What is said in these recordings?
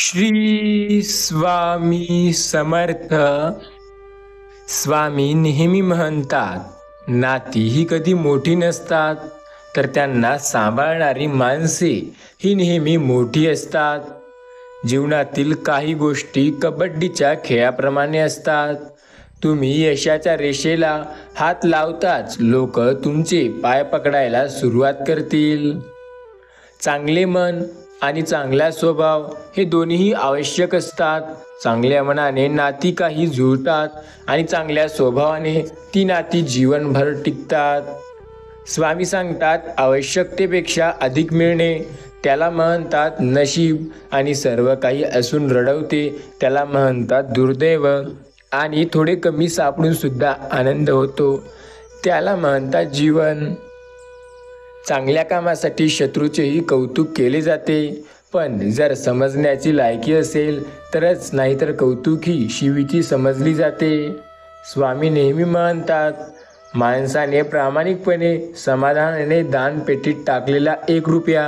श्री स्वामी समर्थ. स्वामी नेहमी म्हणतात, नाती ही कधी मोठी नसतात, तर त्यांना सांभाळणारी माणसे ही नेहमी मोठी असतात. जीवनातील काही गोष्टी कबड्डीच्या खेळाप्रमाणे असतात. तुम्ही यशाच्या रेषेला हात लावताच लोक तुमचे पाय पकडायला सुरुवात करतील. चांगले मन आणि चांगला स्वभाव हे दोन्हीही आवश्यक असतात. चांगल्या मनाने नाती काही जुळतात आणि चांगल्या स्वभावाने ती नाती जीवनभर टिकतात. स्वामी सांगतात, आवश्यकतेपेक्षा अधिक मिळणे त्याला म्हणतात नशीब, आणि सर्व काही असून रडवते त्याला म्हणतात दुर्दैव, आणि थोडे कमी सापडून सुद्धा आनंद होतो त्याला म्हणतात जीवन. चांगल्या कामासाठी शत्रूचेही कौतुक केले जाते, पण जर समजण्याची लायकी असेल तरच, नाहीतर कौतुक ही शिवीची समजली जाते. स्वामी नेहमी म्हणतात, माणसाने प्रामाणिकपणे समाधानाने दानपेटीत टाकलेला 1 रुपया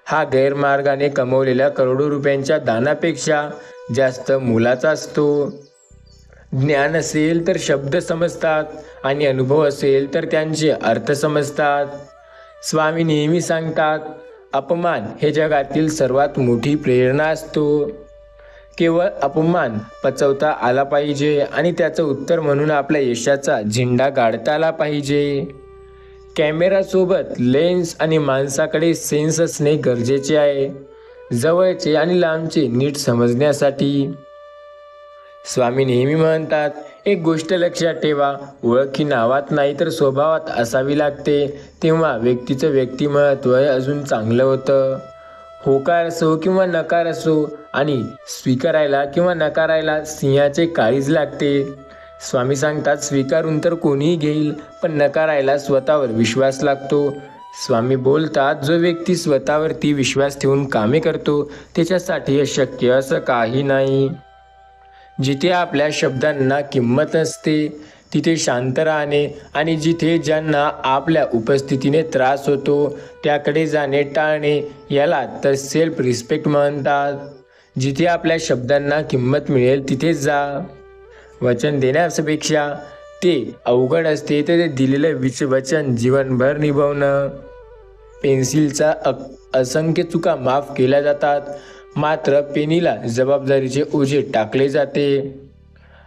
हा गैरमार्गाने कमवलेल्या करोडो रुपयांच्या दानापेक्षा जास्त मोलाचा असतो. ज्ञान असेल तर शब्द समजतात, आणि अनुभव असेल तर त्यांचे अर्थ समजतात. स्वामी नेहमी सांगतात, अपमान हे जगातील सर्वात मोठी प्रेरणा असतो. केवळ अपमान पचवता आला पाहिजे, आणि त्याचं उत्तर म्हणून आपल्या यशाचा झेंडा गाडता आला पाहिजे. कॅमेरासोबत लेन्स आणि माणसाकडे सेन्स असणे गरजेचे आहे, जवळचे आणि लांबचे नीट समजण्यासाठी. स्वामी नेहमी म्हणतात, एक गोष्ट लक्षात ठेवा, ओळख ही नावात नाही तर स्वभावात असावी लागते, तेव्हा व्यक्तीचं व्यक्तिमत्व अजून चांगलं होतं. होकार असो किंवा नकार असो, आणि स्वीकारायला किंवा नकारायला सिंहाचे काळीज लागते. स्वामी सांगतात, स्वीकारून तर कोणीही घेईल, पण नकारायला स्वतःवर विश्वास लागतो. स्वामी बोलतात, जो व्यक्ती स्वतःवरती विश्वास ठेवून कामे करतो त्याच्यासाठी अशक्य असं काही नाही. जिथे आपल्या शब्दांना किंमत नसते तिथे शांत राहणे, आणि जिथे ज्यांना आपल्या उपस्थितीने त्रास होतो त्याकडे जाणे टाळणे याला तर सेल्फ रिस्पेक्ट म्हणतात. जिथे आपल्या शब्दांना किंमत मिळेल तिथे जा. वचन देण्यापेक्षा ते अवघड असते, तर ते दिलेलं वचन जीवनभर निभावणं. पेन्सिलचा असंख्य चुका माफ केल्या जातात, मात्र पेनीला जबाबदारीचे ओझे टाकले जाते.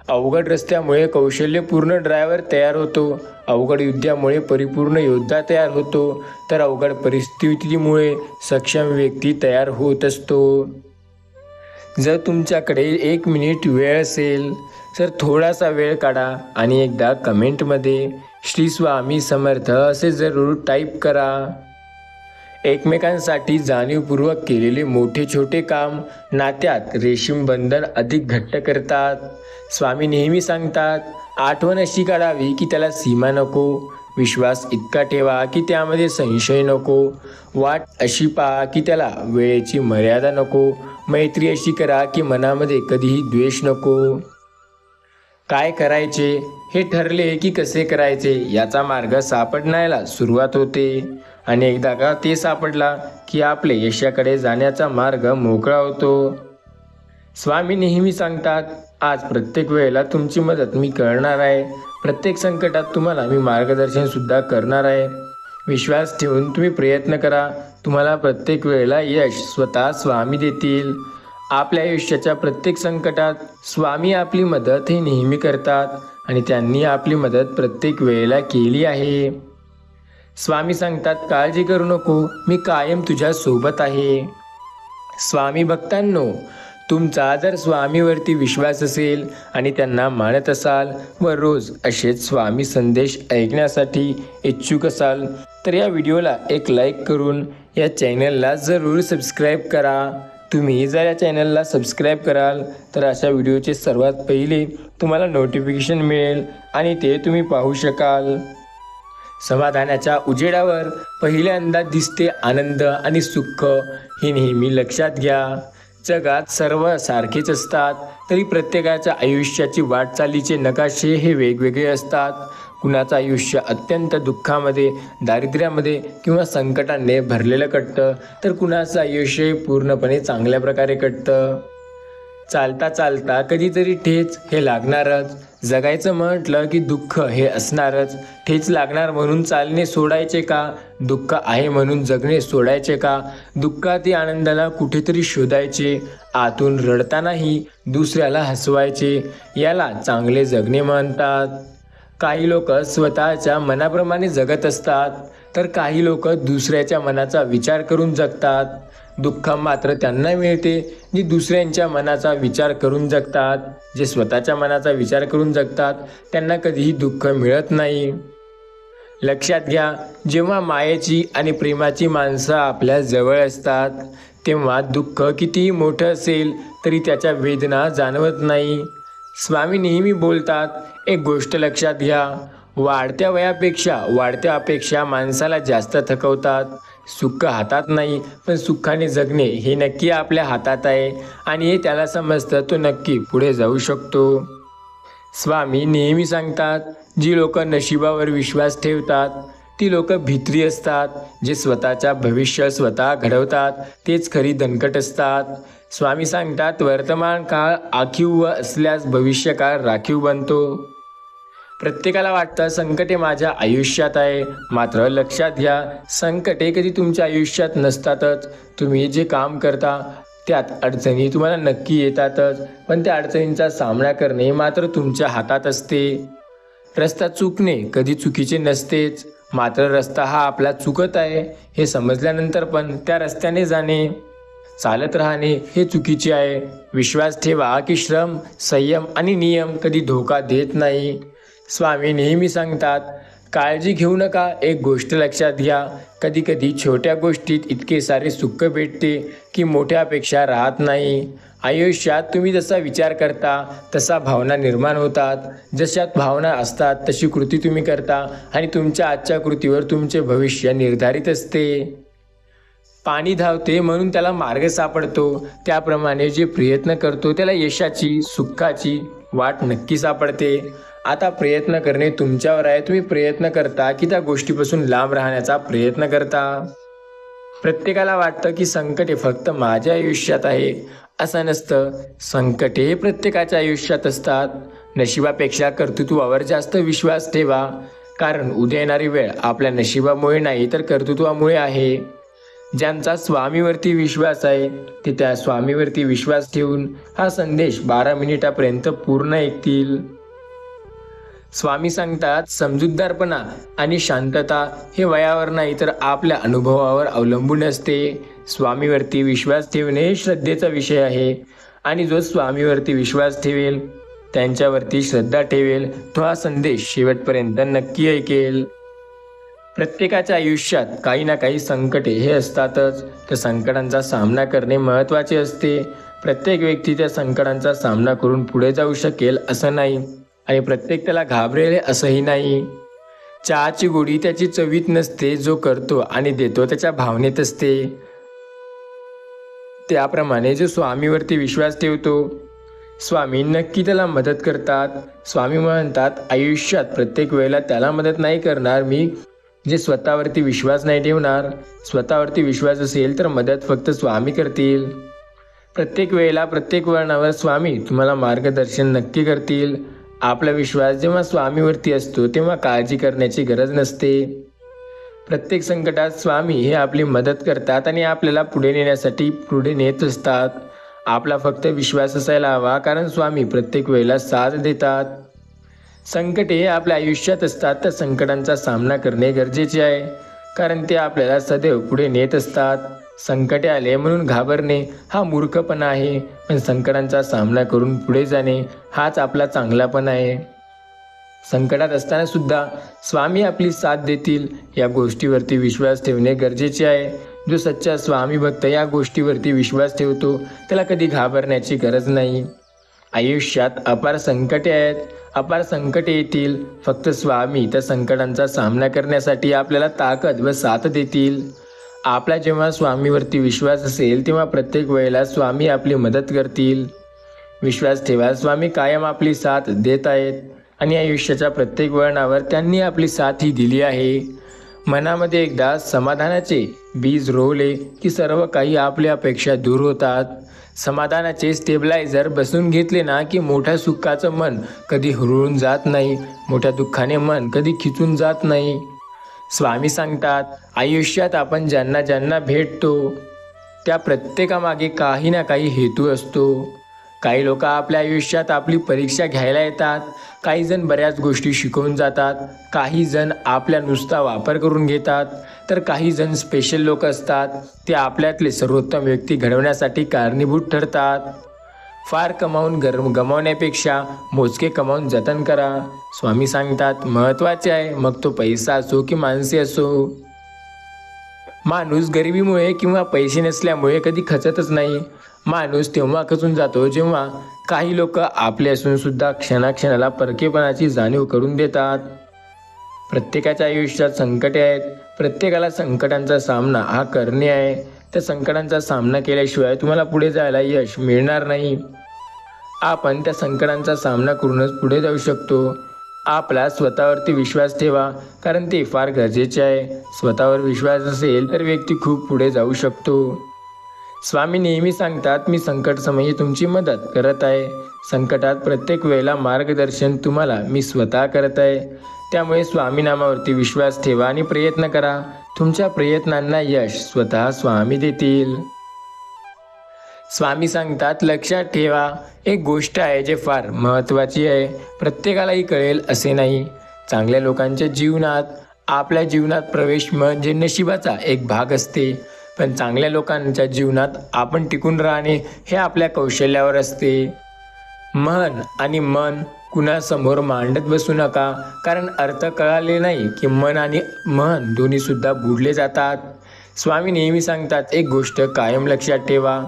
अवघड रस्त्यामुळे कौशल्यपूर्ण ड्रायव्हर तयार होतो, अवघड युद्धामुळे परिपूर्ण योद्धा तयार होतो, तर अवघड परिस्थितीमुळे सक्षम व्यक्ती तयार होत असतो. जर तुमच्याकडे 1 मिनिट वेळ असेल तर थोडासा वेळ काढा आणि एकदा कमेंटमध्ये श्री स्वामी समर्थ असे जरूर टाईप करा. एकमेकांसाठी जाणीवपूर्वक केलेले मोठे छोटे काम नात्यात रेशीम बंधन अधिक घट्ट करतात. स्वामी नेहमी सांगतात, आठवण अशी काढावी की त्याला सीमा नको, विश्वास इतका ठेवा की त्यामध्ये संशय नको, वाट अशी पहा की त्याला वेळेची मर्यादा नको, मैत्री अशी करा की मनामध्ये कधीही द्वेष नको. काय करायचे हे ठरले की कसे करायचे याचा मार्ग सापडण्याला सुरुवात होते, आणि एकदा का ते सापडला की आपले यशाकडे जाण्याचा मार्ग मोकळा होतो. स्वामी नेहमी सांगतात, आज प्रत्येक वेळेला तुमची मदत मी करणार आहे, प्रत्येक संकटात तुम्हाला मी मार्गदर्शन सुद्धा करणार आहे. विश्वास ठेवून तुम्ही प्रयत्न करा, तुम्हाला प्रत्येक वेळेला यश स्वतः स्वामी देतील. आपल्या आयुष्याच्या प्रत्येक संकटात स्वामी आपली मदत हे नेहमी करतात, आणि त्यांनी आपली मदत प्रत्येक वेळेला केली आहे. स्वामी सांगतात, काळजी करू नको, मी कायम तुझ्या सोबत आहे. स्वामी भक्तांनो, तुमचा जर स्वामीवरती विश्वास असेल आणि त्यांना मानत असाल व रोज असेच स्वामी संदेश ऐकण्यासाठी इच्छुक असाल तर या व्हिडिओला एक लाईक करून या चॅनलला जरूर सबस्क्राईब करा. तुम्ही जर या चॅनलला सबस्क्राईब कराल तर अशा व्हिडिओचे सर्वात पहिले तुम्हाला नोटिफिकेशन मिळेल आणि ते तुम्ही पाहू शकाल. समाधानाच्या उजेडावर पहिल्यांदा दिसते आनंद आणि सुख, हे नेहमी लक्षात घ्या. जगात सर्व सारखेच असतात, तरी प्रत्येकाच्या आयुष्याची वाटचालीचे नकाशे हे वेगवेगळे असतात. कुणाचं आयुष्य अत्यंत दुःखामध्ये, दारिद्र्यामध्ये किंवा संकटाने भरलेलं कटतं, तर कुणाचं आयुष्य पूर्णपणे चांगल्या प्रकारे कटतं. चालता चालता कधीतरी ठेच हे लागणारच. जगायचं म्हटलं की दुःख हे असणारच. ठेच लागणार म्हणून चालणे सोडायचे का? दुःख आहे म्हणून जगणे सोडायचे का? दुःखातील आनंदाला कुठेतरी शोधायचे. आतून रडतानाही दुसऱ्याला हसवायचे. याला चांगले जगणे म्हणतात. काही लोक स्वतःच्या मनाप्रमाणे जगत असतात, तर काही लोक दुसऱ्याच्या मनाचा विचार करून जगतात. दुःख मात्र त्यांना मिळते जे दुसऱ्यांच्या मनाचा विचार करून जगतात. जे स्वतःच्या मनाचा विचार करून जगतात त्यांना कधीही दुःख मिळत नाही. लक्षात घ्या, जेव्हा मायेची आणि प्रेमाची माणसं आपल्या जवळ असतात तेव्हा दुःख कितीही मोठं असेल तरी त्याच्या वेदना जाणवत नाही. स्वामी नेहमी बोलतात, एक गोष्ट लक्षात घ्या, वाढत्या वयापेक्षा वाढत्या अपेक्षा माणसाला जास्त थकवतात. सुख हातात नाही, पण सुखाने जगणे हे नक्की आपल्या हातात आहे आणि हे त्याला समजतं तो नक्की पुढे जाऊ शकतो. स्वामी नेहमी सांगतात, जी लोक नशिबावर विश्वास ठेवतात ती लोक भित्री असतात. जे स्वतःच्या भविष्य स्वतः घडवतात तेच खरी दणकट असतात. स्वामी सांगतात, वर्तमान काळ आखीव असल्यास भविष्य काळ राखीव बनतो. प्रत्येकाला वाटतं संकटे माझ्या आयुष्यात आहे, मात्र लक्षात घ्या, संकटे कधी तुमच्या आयुष्यात नसतातच. तुम्ही जे काम करता त्यात अडचणी तुम्हाला नक्की येतातच, पण त्या अडचणींचा सामना करणे मात्र तुमच्या हातात असते. रस्ता चुकणे कधी चुकीचे नसतेच, मात्र रस्ता हा आपला चुकत आहे हे समजल्यानंतर पण त्या रस्त्याने जाणे, चालत राहणे हे चुकीचे आहे. विश्वास ठेवा की श्रम, संयम आणि नियम कधी धोका देत नाही. स्वामी नेहमी सांगतात, काळजी घेऊ नका. एक गोष्ट लक्षात घ्या, कधी कधी छोट्या गोष्टीत इतके सारे सुख भेटते की मोठ्या अपेक्षा राहत नाही. आयुष्यात तुम्ही जसा विचार करता तसा भावना निर्माण होतात. जशात भावना असतात तशी कृती तुम्ही करता आणि तुमच्या आजच्या कृतीवर तुमचे भविष्य निर्धारित असते. पाणी धावते म्हणून त्याला मार्ग सापडतो, त्याप्रमाणे जे प्रयत्न करतो त्याला यशाची, सुखाची वाट नक्की सापडते. आता प्रयत्न करणे तुमच्यावर आहे. तुम्ही प्रयत्न करता की त्या गोष्टीपासून लांब राहण्याचा प्रयत्न करता. प्रत्येकाला वाटतं की संकटे फक्त माझ्या आयुष्यात आहे, असं नसतं. संकटे हे प्रत्येकाच्या आयुष्यात असतात. नशिबापेक्षा कर्तृत्वावर जास्त विश्वास ठेवा, कारण उद्या येणारी वेळ आपल्या नशिबामुळे नाही तर कर्तृत्वामुळे आहे. ज्यांचा स्वामीवरती विश्वास आहे ते त्या स्वामीवरती विश्वास ठेवून हा संदेश 12 मिनिटापर्यंत पूर्ण ऐकतील. स्वामी सांगतात, समजूतदारपणा आणि शांतता हे वयावर नाही तर आपल्या अनुभवावर अवलंबून असते. स्वामीवरती विश्वास ठेवणे श्रद्धेचा विषय आहे आणि जो स्वामीवरती विश्वास ठेवेल, त्यांच्यावरती श्रद्धा ठेवेल, तो हा संदेश शेवटपर्यंत नक्की ऐकेल. प्रत्येकाच्या आयुष्यात काही ना काही संकटे हे असतातच. त्या संकटांचा सामना करणे महत्त्वाचे असते. प्रत्येक व्यक्ती त्या संकटांचा सामना करून पुढे जाऊ शकेल असं नाही आणि प्रत्येक त्याला घाबरेल असंही नाही. चहाची गोडी त्याची चवीत नसते, जो करतो आणि देतो त्याच्या भावनेत असते. त्याप्रमाणे जो स्वामीवरती विश्वास ठेवतो, स्वामी नक्की त्याला मदत करतात. स्वामी म्हणतात, आयुष्यात प्रत्येक वेळेला त्याला मदत नाही करणार मी जे स्वतःवरती विश्वास नाही ठेवणार. स्वतःवरती विश्वास असेल तर मदत फक्त स्वामी करतील. प्रत्येक वेळेला प्रत्येक वळणावर स्वामी तुम्हाला मार्गदर्शन नक्की करतील. आपला विश्वास जेव्हा स्वामीवरती असतो तेव्हा काळजी करण्याची गरज नसते. प्रत्येक संकटात स्वामी हे आपली मदत करतात आणि आपल्याला पुढे नेण्यासाठी पुढे नेत असतात. आपला फक्त विश्वास असायला हवा, कारण स्वामी प्रत्येक वेळेला साथ देतात. संकटे हे आपल्या आयुष्यात असतात, तर संकटांचा सामना करणे गरजेचे आहे, कारण ते आपल्याला सदैव पुढे नेत असतात. संकटे आले म्हणून घाबरणे हा मूर्खपणा आहे, पण संकटांचा सामना करून पुढे जाणे हाच आपला चांगलापणा आहे. संकटात असताना सुद्धा स्वामी आपली साथ देतील या गोष्टीवरती विश्वास ठेवणे गरजेचे आहे. जो सच्चा स्वामी भक्त या गोष्टीवरती विश्वास ठेवतो त्याला कधी घाबरण्याची गरज नाही. आयुष्यात अपार संकटे आहेत, अपार संकटे येतील. फक्त स्वामी त्या संकटांचा सामना करण्यासाठी आपल्याला ताकद व साथ देतील. आपला जेव्हा स्वामीवरती विश्वास असेल तेव्हा प्रत्येक वेळेला स्वामी आपली मदत करतील. विश्वास ठेवा, स्वामी कायम आपली साथ देत आहेत. आणि आयुष्याच्या प्रत्येक वळणावर त्यांनी आपली साथ ही दिली आहे. मनामध्ये एकदा समाधानाचे बीज रोवले की सर्व काही आपल्या अपेक्षा दूर होतात. समाधानाचे स्टेबलायझर बसून घेतले ना की मोठ्या सुखाचं मन कधी हुरळून जात नाही, मोठ्या दुःखाने मन कधी खिचून जात नाही. स्वामी सांगतात, आयुष्यात आपण ज्यांना ज्यांना भेटतो त्या प्रत्येकामागे काही ना काही हेतू असतो. काही लोक आपल्या आयुष्यात आपली परीक्षा घ्यायला येतात, काही जण बऱ्याच गोष्टी शिकवून जातात, काही जण आपल्या नुसता वापर करून घेतात, तर काही जण स्पेशल लोक असतात, ते आपल्यातले सर्वोत्तम व्यक्ती घडवण्यासाठी कारणीभूत ठरतात. फार कमावून गमावण्यापेक्षा मोजके कमावून जतन करा. स्वामी सांगतात, महत्त्वाचे आहे मग तो पैसा असो की माणसे असो. माणूस गरिबीमुळे किंवा पैसे नसल्यामुळे कधी खचतच नाही. माणूस तेव्हा खचून जातो जेव्हा काही लोक आपले असून सुद्धा क्षणाक्षणाला परकेपणाची जाणीव करून देतात. प्रत्येकाच्या आयुष्यात संकटे आहेत. प्रत्येकाला संकटांचा सामना हा करणे आहे. त्या संकटांचा सामना केल्याशिवाय तुम्हाला पुढे जायला यश मिळणार नाही. आपण त्या संकटांचा सामना करूनच पुढे जाऊ शकतो. आपला स्वतःवरती विश्वास ठेवा, कारण ते फार गरजेचे आहे. स्वतःवर विश्वास असेल तर व्यक्ती खूप पुढे जाऊ शकतो. स्वामी नेहमी सांगतात, मी संकट समयी तुमची मदत करत आहे. संकटात प्रत्येक वेळेला मार्गदर्शन तुम्हाला मी स्वतः करत आहे. त्यामुळे स्वामी नामावरती विश्वास ठेवा आणि प्रयत्न करा. तुमच्या प्रयत्नांना यश स्वतः स्वामी देतील. स्वामी सांगतात, लक्षात ठेवा, एक गोष्ट आहे जे फार महत्त्वाची आहे. प्रत्येकालाही कळेल असे नाही. चांगल्या लोकांच्या जीवनात आपल्या जीवनात प्रवेश म्हणजे नशिबाचा एक भाग असते, पण चांगल्या लोकांच्या जीवनात आपण टिकून राहणे हे आपल्या कौशल्यावर असते. मन कुणासमोर मांडत बसू नका, कारण अर्थ कळाले नाही की मन आणि मन दोन्ही सुद्धा बुडले जातात. स्वामी नेहमी सांगतात, एक गोष्ट कायम लक्षात ठेवा,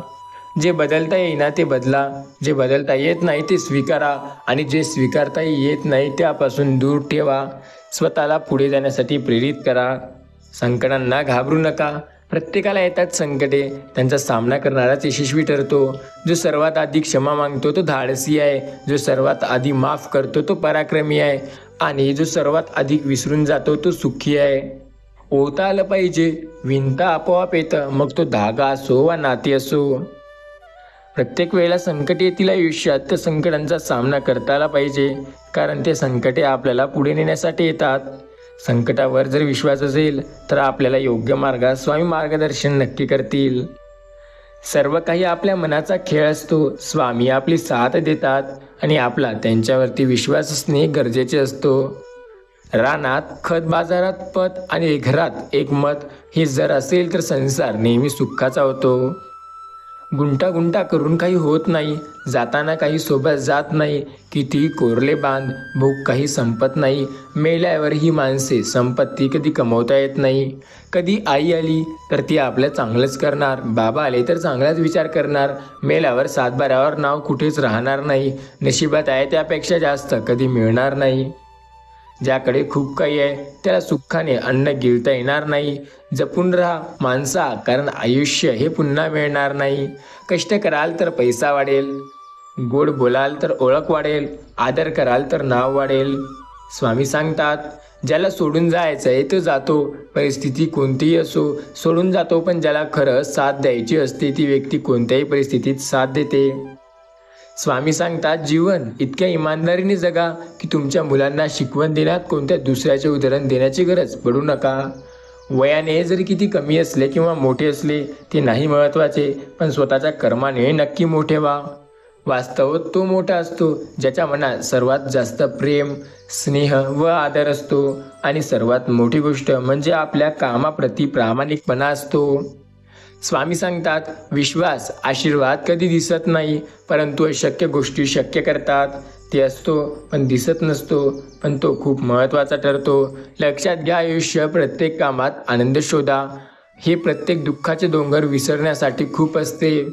जे बदलता येईना ते बदला, जे बदलता येत नाही ते स्वीकारा आणि जे स्वीकारता येत नाही त्यापासून दूर ठेवा. स्वतःला पुढे जाण्यासाठी प्रेरित करा. संकटांना घाबरू नका. प्रत्येकाला येतात संकटे, त्यांचा सामना करणाराच यशस्वी ठरतो. जो सर्वात आधी क्षमा मागतो तो धाडसी आहे. जो सर्वात आधी माफ करतो तो पराक्रमी आहे. आणि जो सर्वात अधिक विसरून जातो तो सुखी आहे. ओता आलं पाहिजे, विणता आपोआप येतं, मग तो धागा असो वा नाती असो. प्रत्येक वेळेला संकटे येतील आयुष्यात, तर संकटांचा सामना करता आला पाहिजे, कारण ते संकटे आपल्याला पुढे नेण्यासाठी येतात. संकटावर जर विश्वास असेल तर आपल्याला योग्य मार्गात स्वामी मार्गदर्शन नक्की करतील. सर्व काही आपल्या मनाचा खेळ असतो. स्वामी आपली साथ देतात आणि आपला त्यांच्यावरती विश्वास असणे गरजेचे असतो. रानात खत, बाजारात पत आणि घरात एक मत हे जर असेल तर संसार नेहमी सुखाचा होतो. गुंटागुंटा करून काही होत नाही. जाताना काही सोबत जात नाही. कितीही कोरले बांध, भूक काही संपत नाही. मेल्यावर ही माणसे संपत्ती कधी कमवता येत नाही. कधी आई आली तर ती आपलं चांगलंच करणार, बाबा आले तर चांगलाच विचार करणार. मेल्यावर सातबाऱ्यावर नाव कुठेच राहणार नाही. नशिबात आहे त्यापेक्षा जास्त कधी मिळणार नाही. ज्याकडे खूप काही आहे त्याला सुखाने अन्न गिळता येणार नाही. जपून राहा माणसा, कारण आयुष्य हे पुन्हा मिळणार नाही. कष्ट कराल तर पैसा वाढेल, गोड बोलाल तर ओळख वाढेल, आदर कराल तर नाव वाढेल. स्वामी सांगतात, ज्याला सोडून जायचं आहे तो जातो. परिस्थिती कोणतीही असो सोडून जातो, पण ज्याला खरं साथ द्यायची असते ती व्यक्ती कोणत्याही परिस्थितीत साथ देते. स्वामी सांगतात, जीवन इतक्या इमानदारीने जगा की तुमच्या मुलांना शिकवण देण्यात कोणत्या दुसऱ्याचे उदाहरण देण्याची गरज पडू नका. वयाने जरी किती कमी असले किंवा मोठे असले ते नाही महत्त्वाचे, पण स्वतःच्या कर्माने नक्की मोठे व्हा. वास्तव तो मोठा असतो ज्याच्या मनात सर्वात जास्त प्रेम, स्नेह व आदर असतो. आणि सर्वात मोठी गोष्ट म्हणजे आपल्या कामाप्रती प्रामाणिकपणा असतो. स्वामी सांगतात, विश्वास, आशीर्वाद कधी दिसत नाही, परंतु अशक्य गोष्टी शक्य करतात. ते असतो पण दिसत नसतो, पण तो खूप महत्त्वाचा ठरतो. लक्षात घ्या, आयुष्य प्रत्येक कामात आनंद शोधा. हे प्रत्येक दुःखाचे डोंगर विसरण्यासाठी खूप असते.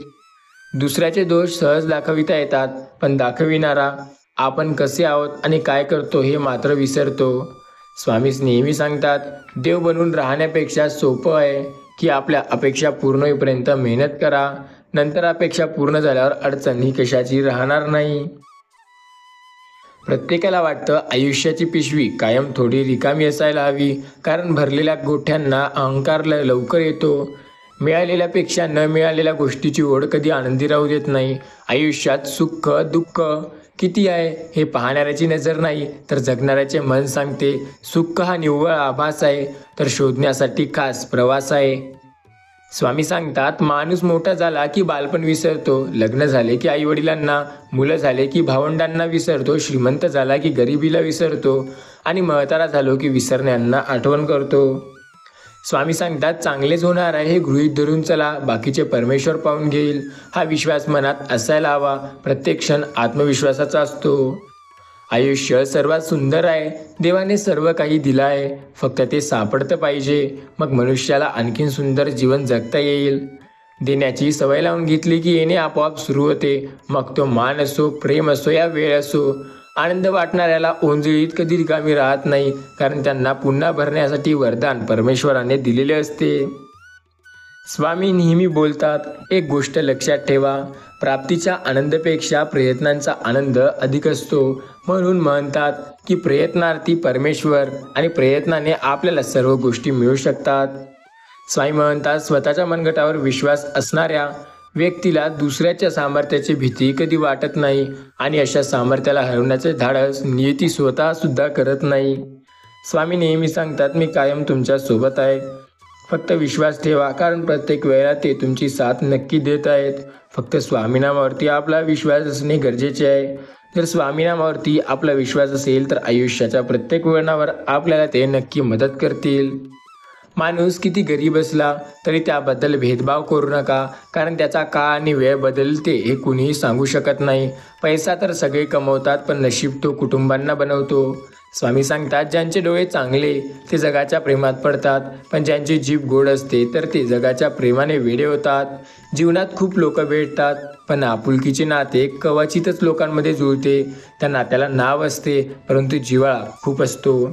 दुसऱ्याचे दोष सहज दाखविता येतात, पण दाखविणारा आपण कसे आहोत आणि काय करतो हे मात्र विसरतो. स्वामीच नेहमी सांगतात, देव बनून राहण्यापेक्षा सोपं आहे की आपल्या अपेक्षा पूर्ण होईपर्यंत मेहनत करा. नंतर अपेक्षा पूर्ण झाल्यावर अडचणी कशाची राहणार नाही. प्रत्येकाला वाटतं आयुष्याची पिशवी कायम थोडी रिकामी असायला हवी, कारण भरलेल्या गोठ्यांना अहंकार लवकर येतो. मिळालेल्यापेक्षा न मिळालेल्या गोष्टीची ओढ कधी आनंदी राहू देत नाही. आयुष्यात सुख दुःख किती आहे हे पाहणाऱ्याची नजर नाही, तर जगणाऱ्याचे मन सांगते. सुख हा निव्वळ आभास आहे, तर शोधण्यासाठी खास प्रवास आहे. स्वामी सांगतात, माणूस मोठा झाला की बालपण विसरतो, लग्न झाले की आईवडिलांना, मुलं झाले की भावंडांना विसरतो, श्रीमंत झाला की गरिबीला विसरतो आणि म्हातारा झालो की विसरण्यांना आठवण करतो. स्वामी सांगतात, चांगलेच होणार आहे हे गृहीत धरून चला, बाकीचे परमेश्वर पाहून घेईल. हा विश्वास मनात असायला हवा. प्रत्येक क्षण आत्मविश्वासाचा असतो. आयुष्य सर्वात सुंदर आहे. देवाने सर्व काही दिलं आहे, फक्त ते सापडतं पाहिजे. मग मनुष्याला आणखीन सुंदर जीवन जगता येईल. देण्याची सवय लावून घेतली की येणे आपोआप सुरू होते. मग तो मान असो, प्रेम असो या वेळ असो. आनंद वाटणाऱ्याला ओंजळीत कधी रिकामी राहत नाही, कारण त्यांना पुन्हा भरण्यासाठी वरदान परमेश्वराने दिलेले असते. स्वामी नेहमी बोलतात, एक गोष्ट लक्षात ठेवा, प्राप्तीच्या आनंदापेक्षा प्रयत्नांचा आनंद अधिक असतो. म्हणून म्हणतात की प्रयत्नार्थी परमेश्वर, आणि प्रयत्नाने आपल्याला सर्व गोष्टी मिळू शकतात. स्वामी म्हणतात, स्वतःच्या मनगटावर विश्वास असणाऱ्या व्यक्तीला दुसऱ्याच्या सामर्थ्याची भीती कधी वाटत नाही, आणि अशा सामर्थ्याला हरवण्याचे धाडस नियती स्वतः सुद्धा करत नाही. स्वामी नेहमी सांगतात, मी कायम तुमच्या सोबत आहे. फक्त विश्वास ठेवा, कारण प्रत्येक वेळेला ते तुमची साथ नक्की देत आहेत. फक्त स्वामीनामावरती आपला विश्वास असणे गरजेचे आहे. जर स्वामीनामावरती आपला विश्वास असेल तर आयुष्याच्या प्रत्येक वळणावर आपल्याला ते नक्की मदत करतील. माणूस किती गरीब असला तरी त्याबद्दल भेदभाव करू नका, कारण त्याचा काळ आणि वेळ बदलते हे कुणीही सांगू शकत नाही. पैसा तर सगळे कमवतात, पण नशीब तो कुटुंबांना बनवतो. स्वामी सांगतात, ज्यांचे डोळे चांगले ते जगाच्या प्रेमात पडतात, पण ज्यांची जीभ गोड असते तर ते जगाच्या प्रेमाने वेडे होतात. जीवनात खूप लोक भेटतात, पण आपुलकीचे नाते कवचितच लोकांमध्ये जुळते. त्या नात्याला नाव असते, परंतु जिव्हाळा खूप असतो.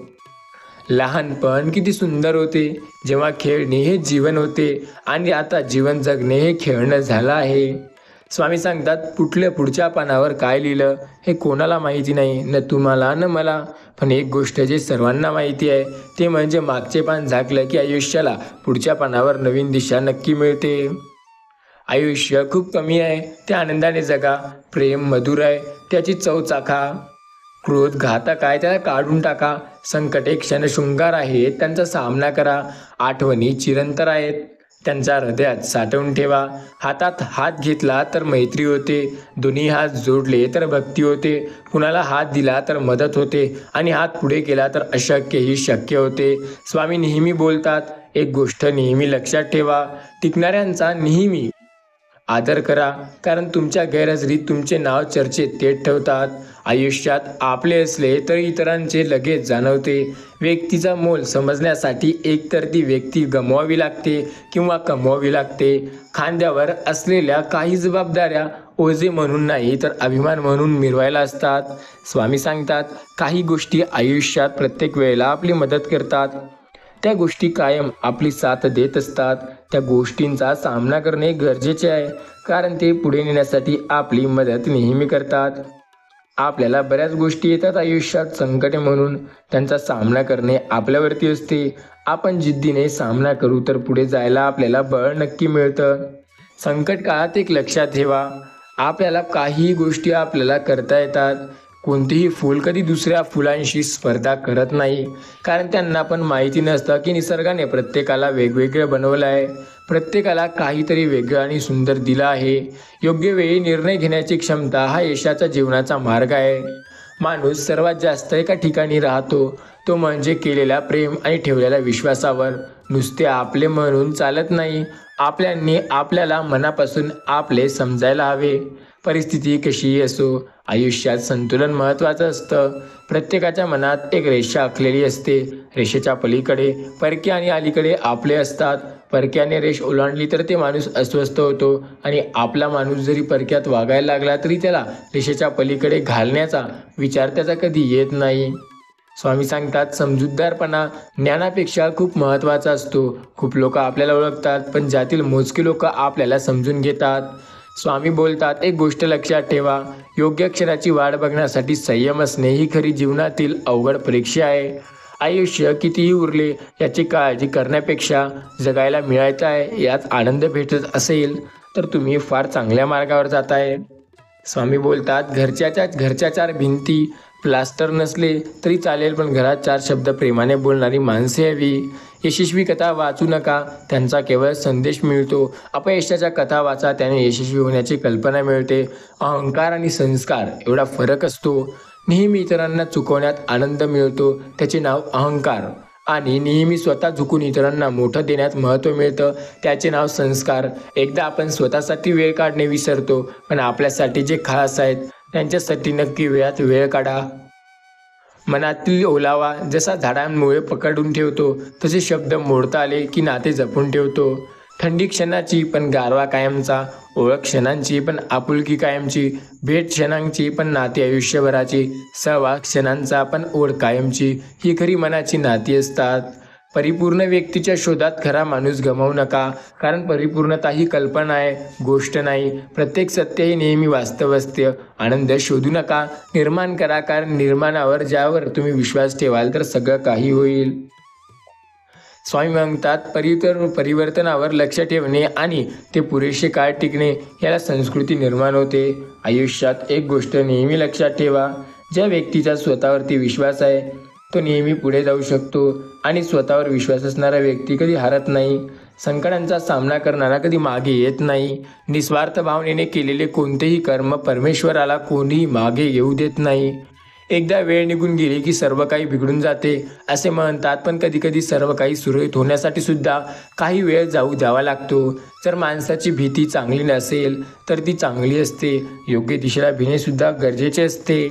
लहानपण किती सुंदर होते, जेव्हा खेळणे हे जीवन होते, आणि आता जीवन जगणे हे खेळणं झालं आहे. स्वामी सांगतात, पुढच्या पानावर काय लिहिलं हे कोणाला माहिती नाही, न तुम्हाला न मला. पण एक गोष्ट जे सर्वांना माहिती आहे ते म्हणजे मागचे पान झाकलं की आयुष्याला पुढच्या पानावर नवीन दिशा नक्की मिळते. आयुष्य खूप कमी आहे, ते आनंदाने जगा. प्रेम मधुर आहे, त्याची चव चाखा. क्रोध घातक आहे, त्याला काढून टाका. संकटे क्षणशृंगार आहेत, त्यांचा सामना करा. आठवणी चिरंतर आहेत, त्यांच्या हृदयात साठवून ठेवा. हातात हात घेतला तर मैत्री होते, दोन्ही हात जोडले तर भक्ती होते, कुणाला हात दिला तर मदत होते, आणि हात पुढे केला तर अशक्यही शक्य होते. स्वामी नेहमी बोलतात, एक गोष्ट नेहमी लक्षात ठेवा, टिकणाऱ्यांचा नेहमी आदर करा, कारण तुमच्या गैरहजेरीत तुमचे नाव चर्चेत ते ठेवतात. आयुष्यात आपले असले तरी इतरांचे लगेच जाणवते. व्यक्तीचा मोल समजण्यासाठी एकतर ती व्यक्ती गमवावी लागते किंवा कमवावी लागते. खांद्यावर असलेल्या काही जबाबदाऱ्या ओझे म्हणून नाही तर अभिमान म्हणून मिरवायला असतात. स्वामी सांगतात, काही गोष्टी आयुष्यात प्रत्येक वेळेला आपली मदत करतात. त्या गोष्टी कायम आपली साथ देत असतात. त्या गोष्टींचा सामना करणे गरजेचे आहे, कारण ते पुढे नेण्यासाठी आपली मदत नेहमी करतात. आपल्याला बऱ्याच गोष्टी येतात आयुष्यात संकटे म्हणून, त्यांचा सामना करणे आपल्यावरती असते. आपण जिद्दीने सामना करू तर पुढे जायला आपल्याला बळ नक्की मिळतं. संकट काळात एक लक्षात ठेवा, आपल्याला काही गोष्टी आपल्याला करता येतात. कोणतेही फूल कधी दुसऱ्या फुलांशी स्पर्धा करत नाही, कारण त्यांना पण माहिती नसतं की निसर्गाने प्रत्येकाला वेगवेगळं बनवलं आहे. प्रत्येकाला काहीतरी वेगळं आणि सुंदर दिलं आहे. योग्य वेळी निर्णय घेण्याची क्षमता हा यशाच्या जीवनाचा मार्ग आहे. माणूस सर्वात जास्त एका ठिकाणी राहतो, तो म्हणजे केलेल्या प्रेम आणि ठेवलेल्या विश्वासावर. नुसते आपले म्हणून चालत नाही, आपल्याला मनापासून आपले समजायला हवे. परिस्थिती कशीही असो, आयुष्यात संतुलन महत्त्वाचं असतं. प्रत्येकाच्या मनात एक रेषा आखलेली असते. रेषेच्या पलीकडे परके आणि अलीकडे आपले असतात. परक्याने रेष ओलांडली तर ते माणूस अस्वस्थ होतो, आणि आपला माणूस जरी परक्यात वागायला लागला तरी त्याला रेषेच्या पलीकडे घालण्याचा विचार त्याचा कधी येत नाही. स्वामी सांगतात, समजूतदारपणा ज्ञानापेक्षा खूप महत्त्वाचा असतो. खूप लोक आपल्याला ओळखतात, पण ज्यातील मोजके लोक आपल्याला समजून घेतात. स्वामी बोलतात, एक गोष्ट लक्षात ठेवा, योग्य क्षणाची वाट बघण्यासाठी संयम असणे ही खरी जीवनातील अवघड परीक्षा आहे. आयुष्य कितीही उरले याची काळजी करण्यापेक्षा जगायला मिळायचं आहे यात आनंद भेटत असेल तर तुम्ही फार चांगल्या मार्गावर जाताय. स्वामी बोलतात, घरच्या चार भिंती प्लास्टर नसले तरी चालेल, पण घरात चार शब्द प्रेमाने बोलणारी माणसे हवी. यशस्वी कथा वाचू नका, त्यांचा केवळ संदेश मिळतो. अपयशाच्या कथा वाचा, त्याने यशस्वी होण्याची कल्पना मिळते. अहंकार आणि संस्कार एवढा फरक असतो. नेहमी इतरांना चुकवण्यात आनंद मिळतो, त्याचे नाव अहंकार. आणि नेहमी स्वतः झुकून इतरांना मोठं देण्यात महत्त्व मिळतं, त्याचे नाव संस्कार. एकदा आपण स्वतःसाठी वेळ काढणे विसरतो, पण आपल्यासाठी जे खास आहेत त्यांच्यासाठी नक्की वेळात वेळ काढा. मनातील ओलावा जसा झाडांमुळे पकडून ठेवतो, तसे शब्द मोडता आले की नाते जपून ठेवतो. थंडी क्षणाची पण गारवा कायमचा, ओळख क्षणांची पण आपुलकी कायमची, भेट क्षणांची पण नाती आयुष्यभराची, सहवास क्षणांचा पण ओढ कायमची. ही खरी मनाची नाती असतात. परिपूर्ण व्यक्तीच्या शोधात खरा माणूस गमावू नका, कारण परिपूर्णता ही कल्पना आहे, गोष्ट नाही. प्रत्येक सत्य हे नेहमी वास्तव असते. आनंद शोधू नका, निर्माण करा, कारण निर्माणावर ज्यावर तुम्ही विश्वास ठेवाल तर सगळं काही होईल. स्वामी म्हणतात, परिवर्तनावर लक्ष ठेवणे आणि ते पुरेसे काळ टिकणे याला संस्कृती निर्माण होते. आयुष्यात एक गोष्ट नेहमी लक्षात ठेवा, ज्या व्यक्तीचा स्वतःवरती विश्वास आहे तो नेहमी पुढे जाऊ शकतो, आणि स्वतःवर विश्वास असणारा व्यक्ती कधी हारत नाही. संकटांचा सामना करणारा कधी मागे येत नाही. निस्वार्थ भावनेने केलेले कोणतेही कर्म परमेश्वराला कोणीही मागे येऊ देत नाही. एकदा वेळ निघून गेली की सर्व काही बिघडून जाते असे म्हणतात, पण कधीकधी सर्व काही सुरळीत होण्यासाठी सुद्धा काही वेळ जाऊ द्यावा लागतो. जर माणसाची भीती चांगली नसेल तर ती चांगली असते. योग्य दिशेला भिणे सुद्धा गरजेचे असते.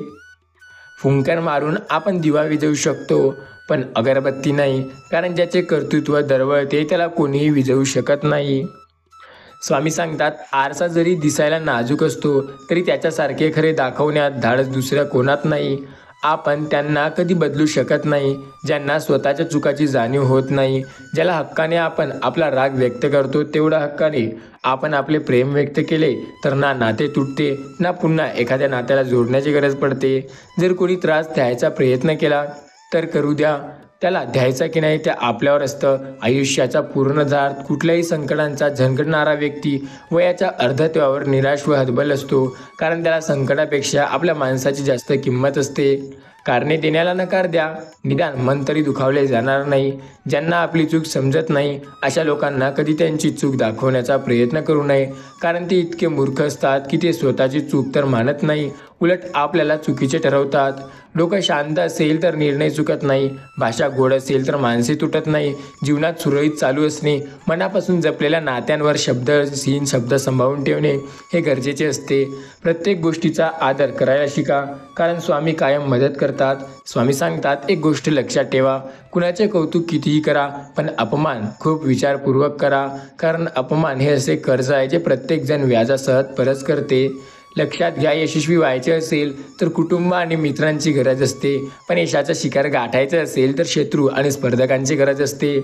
फुंकर मारून आपण दिवा विझवू शकतो, पण अगरबत्ती नाही, कारण ज्याचे कर्तृत्व दरवळते त्याला कोणीही विझवू शकत नाही. स्वामी सांगतात, आरसा जरी दिसायला नाजूक असतो तरी त्याच्यासारखे खरे दाखवण्यात धाडस दुसऱ्या कोणात नाही. आपण त्यांना कधी बदलू शकत नाही ज्यांना स्वतःच्या चुकाची जाणीव होत नाही. ज्याला हक्काने आपण आपला राग व्यक्त करतो, तेवढा हक्काने आपण आपले प्रेम व्यक्त केले तर ना नाते तुटते, ना पुन्हा एखाद्या नात्याला जोडण्याची गरज पडते. जर कोणी त्रास द्यायचा प्रयत्न केला तर करू द्या, त्याला द्यायचा की नाही ते आपल्यावर असतं. आयुष्याचा पूर्णधार कुठल्याही संकटांचा झंकणारा व्यक्ती वयाच्या अर्धत्वावर निराश व हतबल असतो, कारण त्याला संकटापेक्षा आपल्या माणसाची जास्त किंमत असते. कारणे देण्याला नकार द्या, निदान मन तरी दुखावले जाणार नाही. ज्यांना आपली चूक समजत नाही अशा लोकांना कधी त्यांची चूक दाखवण्याचा प्रयत्न करू नये, कारण ते इतके मूर्ख असतात की ते स्वतःची चूक तर मानत नाही, उलट आपल्याला चुकीचे ठरवतात. डोकं शांत असेल तर निर्णय चुकत नाही, भाषा गोड असेल तर माणसे तुटत नाही. जीवनात सुरळीत चालू असणे, मनापासून जपलेल्या नात्यांवर शब्द सांभाळून ठेवणे हे गरजेचे असते. प्रत्येक गोष्टीचा आदर करायला शिका, कारण स्वामी कायम मदत करतात. स्वामी सांगतात, एक गोष्ट लक्षात ठेवा, कुणाचे कौतुक कितीही करा, पण अपमान खूप विचारपूर्वक करा, कारण अपमान हे असे कर्ज आहे जे प्रत्येकजण व्याजासह परत करते. लक्षात घ्या, यशस्वी व्हायचे असेल तर कुटुंब आणि मित्रांची गरज असते, पण यशाचा शिखर गाठायचं असेल तर शत्रू आणि स्पर्धकांची गरज असते.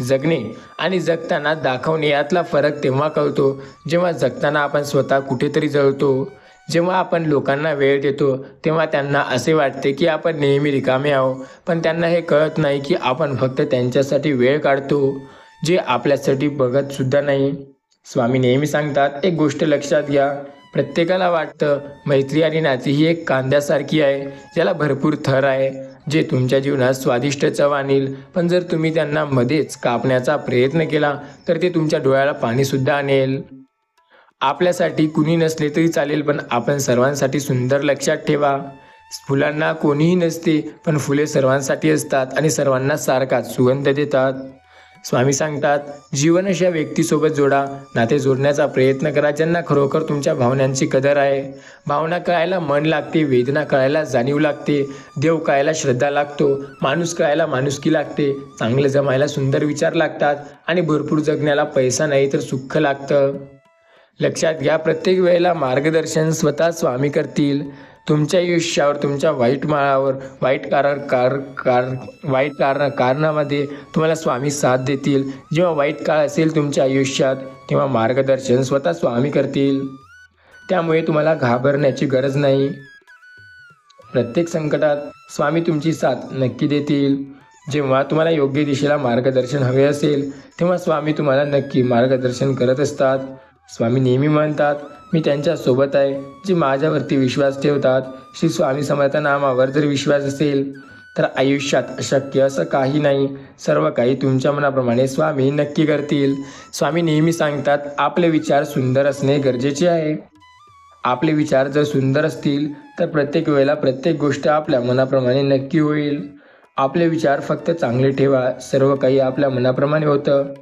जगणे आणि जगताना दाखवणे यातला फरक तेव्हा कळतो जेव्हा जगताना आपण स्वतः कुठेतरी जळतो. जेव्हा आपण लोकांना वेळ देतो तेव्हा त्यांना असे वाटते की आपण नेहमी रिकामे आहो, पण त्यांना हे कळत नाही की आपण फक्त त्यांच्यासाठी वेळ काढतो जे आपल्यासाठी बघत सुद्धा नाही. स्वामी नेहमी सांगतात, एक गोष्ट लक्षात घ्या, प्रत्येकाला वाटतं मैत्री आणि नाती ही एक कांद्यासारखी आहे ज्याला भरपूर थर आहे, जे तुमच्या जीवनात स्वादिष्ट चव आणील, पण जर तुम्ही त्यांना मध्येच कापण्याचा प्रयत्न केला तर ते तुमच्या डोळ्याला पाणीसुद्धा आणेल. आपल्यासाठी कुणी नसले तरी चालेल, पण आपण सर्वांसाठी सुंदर. लक्षात ठेवा, फुलांना कोणीही नसते, पण फुले सर्वांसाठी असतात आणि सर्वांना सारखाच सुगंध देतात. स्वामी सांगतात, जीवन अशा व्यक्तीसोबत जोडा, नाते जोडण्याचा प्रयत्न करा ज्यांना खरोखर तुमच्या भावनांची कदर आहे. भावना कळायला मन लागते, वेदना कळायला जाणीव लागते, देव कळायला श्रद्धा लागतो, माणूस कळायला माणुसकी लागते, चांगलं जमायला सुंदर विचार लागतात आणि भरपूर जगण्याला पैसा नाही तर सुख लागतं. लक्षात घ्या, प्रत्येक वेळेला मार्गदर्शन स्वतः स्वामी करतील. तुमच्या आयुष्यावर, तुमच्या वाईट कारणामध्ये तुम्हाला स्वामी साथ देतील. जेव्हा वाईट काळ असेल तुमच्या आयुष्यात तेव्हा मार्गदर्शन स्वतः स्वामी करतील. त्यामुळे तुम्हाला घाबरण्याची गरज नाही. प्रत्येक संकटात स्वामी तुमची साथ नक्की देतील. जेव्हा तुम्हाला योग्य दिशेला मार्गदर्शन हवे असेल तेव्हा स्वामी तुम्हाला नक्की मार्गदर्शन करत असतात. स्वामी नेहमी म्हणतात, मी त्यांच्या सोबत आहे जे माझ्यावरती विश्वास ठेवतात. श्री स्वामी समर्थ नामावर जर विश्वास असेल तर आयुष्यात अशक्य असं काही नाही. सर्व काही तुमच्या मनाप्रमाणे स्वामी नक्की करतील. स्वामी नेहमी सांगतात, आपले विचार सुंदर असणे गरजेचे आहे. आपले विचार जर सुंदर असतील तर प्रत्येक वेळेला प्रत्येक गोष्ट आपल्या मनाप्रमाणे नक्की होईल. आपले विचार फक्त चांगले ठेवा, सर्व काही आपल्या मनाप्रमाणे होतं.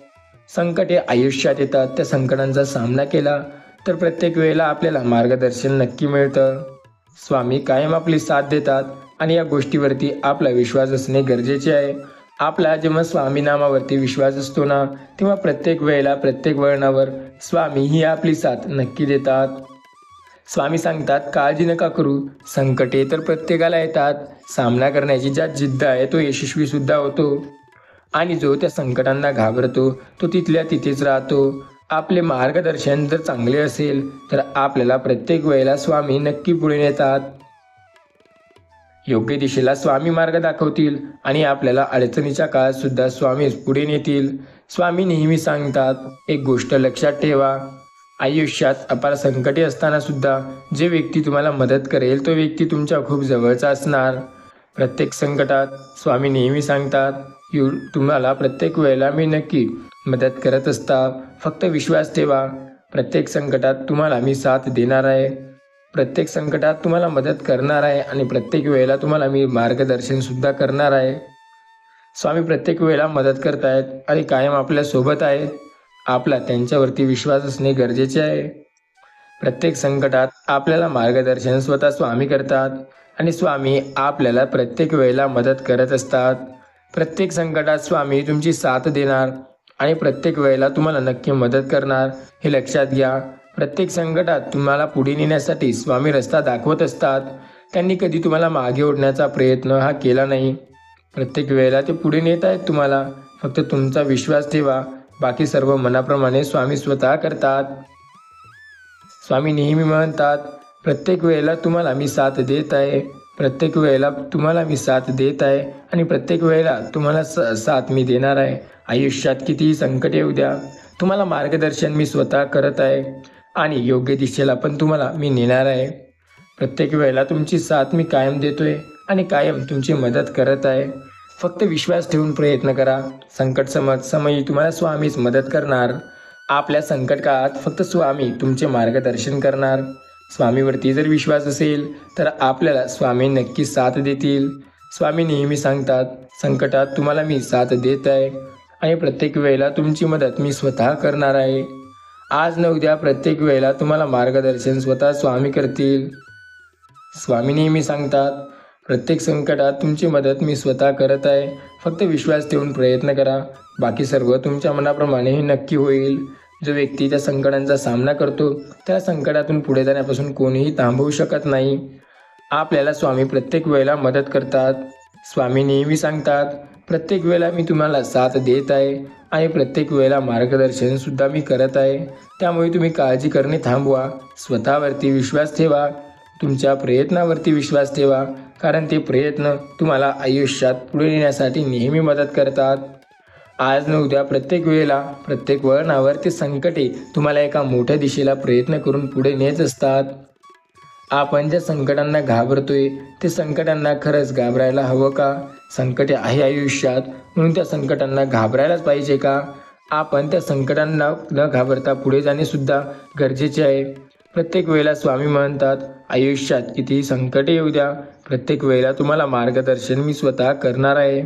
संकटे आयुष्यात येतात, त्या संकटांचा सामना केला तर प्रत्येक वेळेला आपल्याला मार्गदर्शन नक्की मिळतं. स्वामी कायम आपली साथ देतात आणि या गोष्टीवरती आपला विश्वास असणे गरजेचे आहे. आपला जेव्हा स्वामी नामावरती विश्वास असतो ना, तेव्हा प्रत्येक वेळेला प्रत्येक वळणावर स्वामी ही आपली साथ नक्की देतात. स्वामी सांगतात, काळजी नका करू, संकटे तर प्रत्येकाला येतात. सामना करण्याची ज्या जिद्द आहे तो यशस्वी सुद्धा होतो आणि जो त्या संकटांना घाबरतो तो तिथल्या तिथेच राहतो. आपले मार्गदर्शन जर चांगले असेल तर आपल्याला प्रत्येक वेळेला स्वामी नक्की पुढे नेतात. योग्य दिशेला स्वामी मार्ग दाखवतील आणि आपल्याला अडचणीच्या काळात सुद्धा स्वामीच पुढे नेतील. स्वामी नेहमी सांगतात, एक गोष्ट लक्षात ठेवा, आयुष्यात अपार संकटे असताना सुद्धा जे व्यक्ती तुम्हाला मदत करेल तो व्यक्ती तुमच्या खूप जवळचा असणार. प्रत्येक संकटात स्वामी नेहमी सांगतात, तुम्हाला प्रत्येक वेळेला मी नक्की मदत करत असता, फक्त विश्वास ठेवा. प्रत्येक संकटात तुम्हाला मी साथ देणार आहे, प्रत्येक संकटात तुम्हाला मदत करणार आहे आणि प्रत्येक वेळेला तुम्हाला मी मार्गदर्शन सुद्धा करणार आहे. स्वामी प्रत्येक वेळेला मदत करत आहेत आणि कायम आपल्या सोबत आहेत. आपला त्यांच्यावरती विश्वास असणे गरजेचे आहे. प्रत्येक संकटात आपल्याला मार्गदर्शन स्वतः स्वामी करतात आणि स्वामी आपल्याला प्रत्येक वेळेला मदत करत असतात. प्रत्येक संकटात स्वामी तुमची साथ देणार आणि प्रत्येक वेळेला तुम्हाला नक्की मदत करणार, हे लक्षात घ्या. प्रत्येक संकटात तुम्हाला पुढे नेण्यासाठी स्वामी रस्ता दाखवत असतात. त्यांनी कधी तुम्हाला मागे ओढण्याचा प्रयत्न हा केला नाही. प्रत्येक वेळेला ते पुढे नेत आहेत तुम्हाला, फक्त तुमचा विश्वास ठेवा. बाकी सर्व मनाप्रमाणे स्वामी स्वतः करतात. स्वामी नेहमी म्हणतात, प्रत्येक वेळेला तुम्हाला मी साथ देत आहे, प्रत्येक वेळेला तुम्हाला मी साथ देत आहे आणि प्रत्येक वेळेला तुम्हाला साथ मी देणार आहे. आयुष्यात कितीही संकट येऊ द्या, तुम्हाला मार्गदर्शन मी स्वतः करत आहे आणि योग्य दिशेला पण तुम्हाला मी नेणार आहे. प्रत्येक वेळेला तुमची साथ मी कायम देतोय आणि कायम तुमची मदत करत आहे. फक्त विश्वास ठेवून प्रयत्न करा. संकट समयी तुम्हाला स्वामीच मदत करणार. आपल्या संकट काळात फक्त स्वामी तुमचे मार्गदर्शन करणार. स्वामीवरती जर विश्वास असेल तर आपल्याला स्वामी नक्की साथ देतील. स्वामी नेहमी सांगतात, संकटात तुम्हाला मी साथ देत आहे आणि प्रत्येक वेळेला तुमची मदत मी स्वतः करणार आहे. आज न उद्या प्रत्येक वेळेला तुम्हाला मार्गदर्शन स्वतः स्वामी करतील. स्वामी नेहमी सांगतात, प्रत्येक संकटात तुमची मदत मी स्वतः करत आहे, फक्त विश्वास ठेवून प्रयत्न करा. बाकी सर्व तुमच्या मनाप्रमाणे हे नक्की होईल. जो व्यक्ती त्या संकटांचा सामना करतो त्या संकटातून पुढे जाण्यापासून कोणीही थांबवू शकत नाही. आपल्याला स्वामी प्रत्येक वेळेला मदत करतात. स्वामी नेहमी सांगतात, प्रत्येक वेळेला मी तुम्हाला साथ देत आहे आणि प्रत्येक वेळेला मार्गदर्शन सुद्धा मी करत आहे. त्यामुळे तुम्ही काळजी करणे थांबवा. स्वतःवरती विश्वास ठेवा, तुमच्या प्रयत्नावरती विश्वास ठेवा, कारण ते प्रयत्न तुम्हाला आयुष्यात पुढे नेण्यासाठी नेहमी मदत करतात. आज न उद्या प्रत्येक वेळेला प्रत्येक वळणावर ते संकटे तुम्हाला एका मोठ्या दिशेला प्रयत्न करून पुढे नेत असतात. आपण ज्या संकटांना घाबरतोय ते संकटांना खरंच घाबरायला हवं का? संकटे आहे आयुष्यात म्हणून त्या संकटांना घाबरायलाच पाहिजे का? आपण त्या संकटांना न घाबरता पुढे जाणे सुद्धा गरजेचे आहे. प्रत्येक वेळेला स्वामी म्हणतात, आयुष्यात कितीही संकटे येऊ द्या, प्रत्येक वेळेला तुम्हाला मार्गदर्शन मी स्वतः करणार आहे.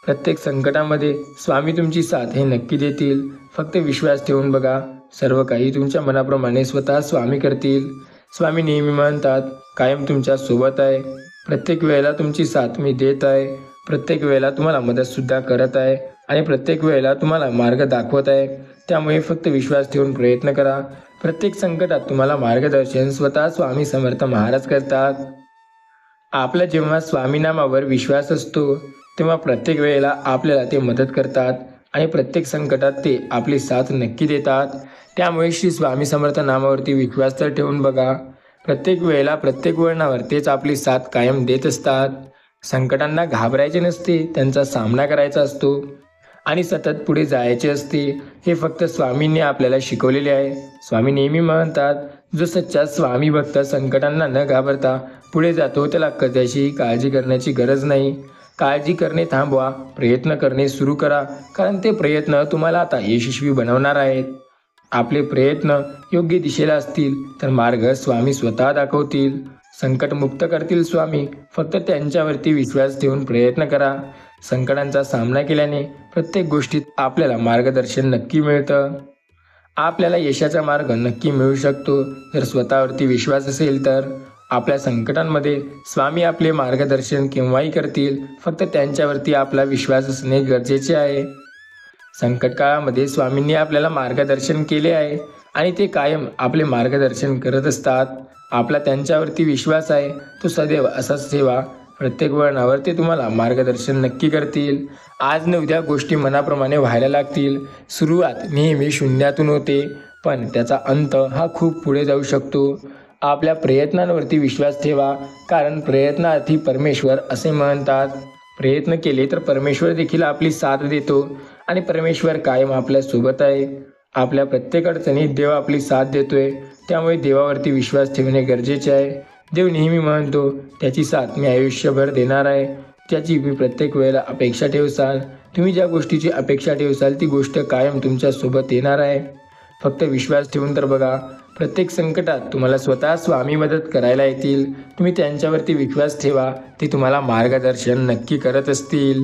प्रत्येक संकटामध्ये स्वामी तुमची साथ हे नक्की देतील. फक्त विश्वास ठेवून बघा, सर्व काही तुमच्या मनाप्रमाणे स्वतः स्वामी करतील. स्वामी नेहमी म्हणतात, कायम तुमच्या सोबत आहे, प्रत्येक वेळेला तुमची साथ मी देत आहे, प्रत्येक वेळेला तुम्हाला मदतसुद्धा करत आहे आणि प्रत्येक वेळेला तुम्हाला मार्ग दाखवत आहे. त्यामुळे फक्त विश्वास ठेवून प्रयत्न करा. प्रत्येक संकटात तुम्हाला मार्गदर्शन स्वतः स्वामी समर्थ महाराज करतात. आपला जेव्हा स्वामी नामावर विश्वास असतो तेव्हा प्रत्येक वेळेला आपल्याला ते मदत करतात आणि प्रत्येक संकटात ते आपली साथ नक्की देतात. त्यामुळे श्री स्वामी समर्थ नामावरती विश्वास तर ठेवून बघा. प्रत्येक वेळेला प्रत्येक वळणावर तेच आपली साथ कायम देत असतात. संकटांना घाबरायचे नसते, त्यांचा सामना करायचा असतो आणि सतत पुढे जायचे असते. हे फक्त स्वामींनी आपल्याला शिकवलेले आहे. स्वामी नेहमी म्हणतात, जो सच्चा स्वामी भक्त संकटांना न घाबरता पुढे जातो त्याला कशाचीही काळजी करण्याची गरज नाही. काळजी करणे थांबवा, प्रयत्न करणे सुरू करा, कारण ते प्रयत्न तुम्हाला आता यशस्वी बनवणार आहेत. आपले प्रयत्न योग्य दिशेला असतील तर मार्ग स्वामी स्वतः दाखवतील. संकटमुक्त करतील स्वामी. फक्त त्यांच्यावरती विश्वास ठेवून प्रयत्न करा. संकटांचा सामना केल्याने प्रत्येक गोष्टीत आपल्याला मार्गदर्शन नक्की मिळतं. आपल्याला यशाचा मार्ग नक्की मिळू शकतो जर स्वतःवरती विश्वास असेल तर. आपल्या संकटांमध्ये स्वामी आपले मार्गदर्शन केव्हाही करतील, फक्त त्यांच्यावरती आपला विश्वास असणे गरजेचे आहे. संकट काळामध्ये स्वामींनी आपल्याला मार्गदर्शन केले आहे आणि ते कायम आपले मार्गदर्शन करत असतात. आपला त्यांच्यावरती विश्वास आहे, तो सदैव असाच ठेवा. प्रत्येक वळणावर ते तुम्हाला मार्गदर्शन नक्की करतील. आज न उद्या गोष्टी मनाप्रमाणे व्हायला लागतील. सुरुवात नेहमी शून्यातून होते, पण त्याचा अंत हा खूप पुढे जाऊ शकतो. आपल्या प्रयत्नांवरती विश्वास ठेवा, कारण प्रयत्नार्थी परमेश्वर असे म्हणतात. प्रयत्न केले तर परमेश्वर देखील आपली साथ देतो आणि परमेश्वर कायम आपल्या सोबत आहे. आपल्या प्रत्येक अडचणीत देव आपली साथ देतोय, त्यामुळे देवावरती विश्वास ठेवणे गरजेचे आहे. देव नेहमी म्हणतो, त्याची साथ मी आयुष्यभर देणार आहे. त्याची मी प्रत्येक वेळेला अपेक्षा ठेवसाल. तुम्ही ज्या गोष्टीची अपेक्षा ठेवसाल ती गोष्ट कायम तुमच्यासोबत येणार आहे. फक्त विश्वास ठेवून तर बघा. प्रत्येक संकटात तुम्हाला स्वतः स्वामी मदत करायला येतील. तुम्ही त्यांच्यावरती विश्वास ठेवा, ते तुम्हाला मार्गदर्शन नक्की करत असतील.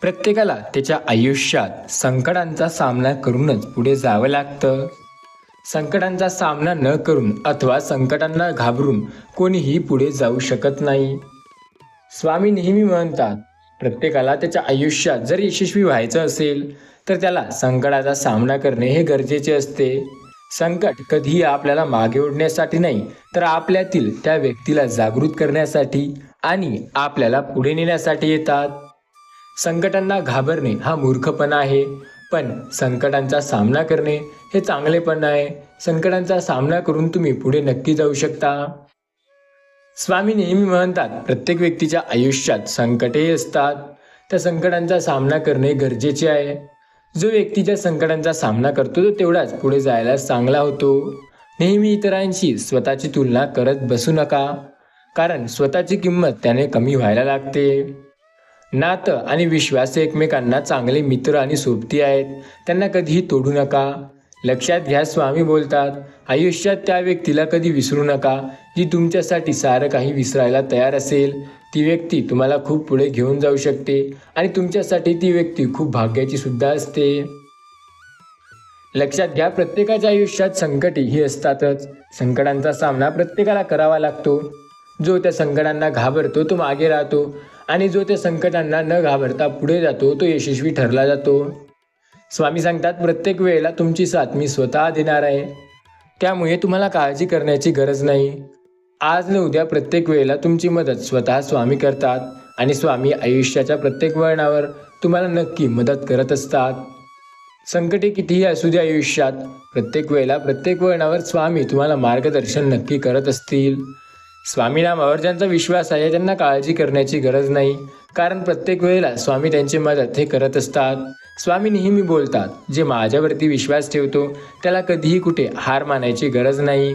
प्रत्येकाला त्याच्या आयुष्यात संकटांचा सामना करूनच पुढे जावं लागतं. संकटांचा सामना न करून अथवा संकटांना घाबरून कोणीही पुढे जाऊ शकत नाही. स्वामी नेहमी म्हणतात, प्रत्येकाला त्याच्या आयुष्यात जर यशस्वी व्हायचं असेल तर त्याला संकटाचा सामना करणे हे गरजेचे असते. संकट कधीही आपल्याला मागे ओढण्यासाठी नाही, तर आपल्यातील त्या व्यक्तीला जागृत करण्यासाठी आणि आपल्याला पुढे नेण्यासाठी येतात. संकटांना घाबरणे हा मूर्खपणा आहे, पण संकटांचा सामना करणे हे चांगलेपण आहे. संकटांचा सामना करून तुम्ही पुढे नक्की जाऊ शकता. स्वामी नेहमी म्हणतात, प्रत्येक व्यक्तीच्या आयुष्यात संकटेही असतात. त्या संकटांचा सामना करणे गरजेचे आहे. जो व्यक्ती ज्या संकटांचा सामना करतो तो तेवढाच पुढे जायला चांगला होतो. नेहमी इतरांशी स्वतःची तुलना करत बसू नका, कारण स्वतःची किंमत त्याने कमी व्हायला लागते. नातं आणि विश्वास हे एकमेकांना चांगले मित्र आणि सोबती आहेत. त्यांना कधीही तोडू नका. लक्षात घ्या, स्वामी बोलतात, आयुष्यात त्या व्यक्तीला कधी विसरू नका जी तुमच्यासाठी सारं काही विसरायला तयार असेल. ती व्यक्ती तुम्हाला खूप पुढे घेऊन जाऊ शकते आणि तुमच्यासाठी ती व्यक्ती खूप भाग्याची सुद्धा असते. लक्षात घ्या, प्रत्येकाच्या आयुष्यात संकटे ही असतातच. संकटांचा सामना प्रत्येकाला करावा लागतो. जो त्या संकटांना घाबरतो तो मागे राहतो आणि जो त्या संकटांना न घाबरता पुढे जातो तो यशस्वी ठरला जातो. स्वामी सांगतात, प्रत्येक वेळेला तुमची साथ मी स्वतः देणार आहे, त्यामुळे तुम्हाला काळजी करण्याची गरज नाही. आज न उद्या प्रत्येक वेळेला तुमची मदत स्वतः स्वामी करतात आणि स्वामी आयुष्याच्या प्रत्येक वळणावर तुम्हाला नक्की मदत करत असतात. संकटे कितीही असू द्या आयुष्यात, प्रत्येक वेळेला प्रत्येक वळणावर स्वामी तुम्हाला मार्गदर्शन नक्की करत असतील. स्वामी नामावर ज्यांचा विश्वास आहे त्यांना काळजी करण्याची गरज नाही, कारण प्रत्येक वेळेला स्वामी त्यांची मदत हे करत असतात. स्वामी नेहमी बोलतात, जे माझ्यावरती विश्वास ठेवतो त्याला कधीही कुठे हार मानायची गरज नाही.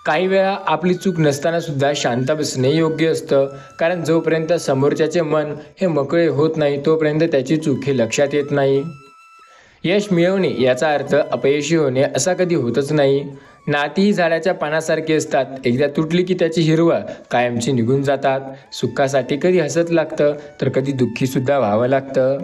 काही वेळा आपली चूक नसताना सुद्धा शांत बसणे योग्य असतं, कारण जोपर्यंत समोरच्याचे मन हे मोकळे होत नाही तोपर्यंत त्याची चूक हे लक्षात येत नाही. यश मिळवणे याचा अर्थ अपयशी होणे असा कधी होतच नाही. नातीही झाडाच्या पानासारखी असतात, एकदा तुटली की त्याची हिरवळ कायमची निघून जातात. सुखासाठी कधी हसत लागतं तर कधी दुःखी सुद्धा व्हावं लागतं.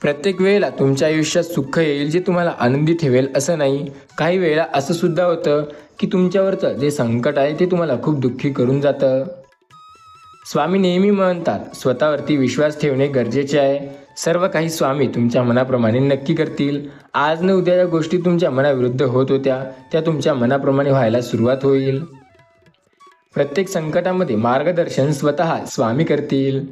प्रत्येक वेळेला तुमच्या आयुष्यात सुख येईल जे तुम्हाला आनंदी ठेवेल असं नाही. काही वेळेला असं सुद्धा होतं की तुमच्यावरचं जे संकट आहे ते तुम्हाला खूप दुःखी करून जातं. स्वामी नेहमी म्हणतात, स्वतःवरती विश्वास ठेवणे गरजेचे आहे. सर्व काही स्वामी तुमच्या मनाप्रमाणे नक्की करतील. आज न उद्या ज्या गोष्टी तुमच्या मनाविरुद्ध होत होत्या त्या तुमच्या मनाप्रमाणे व्हायला सुरुवात होईल. प्रत्येक संकटामध्ये मार्गदर्शन स्वतः स्वामी करतील.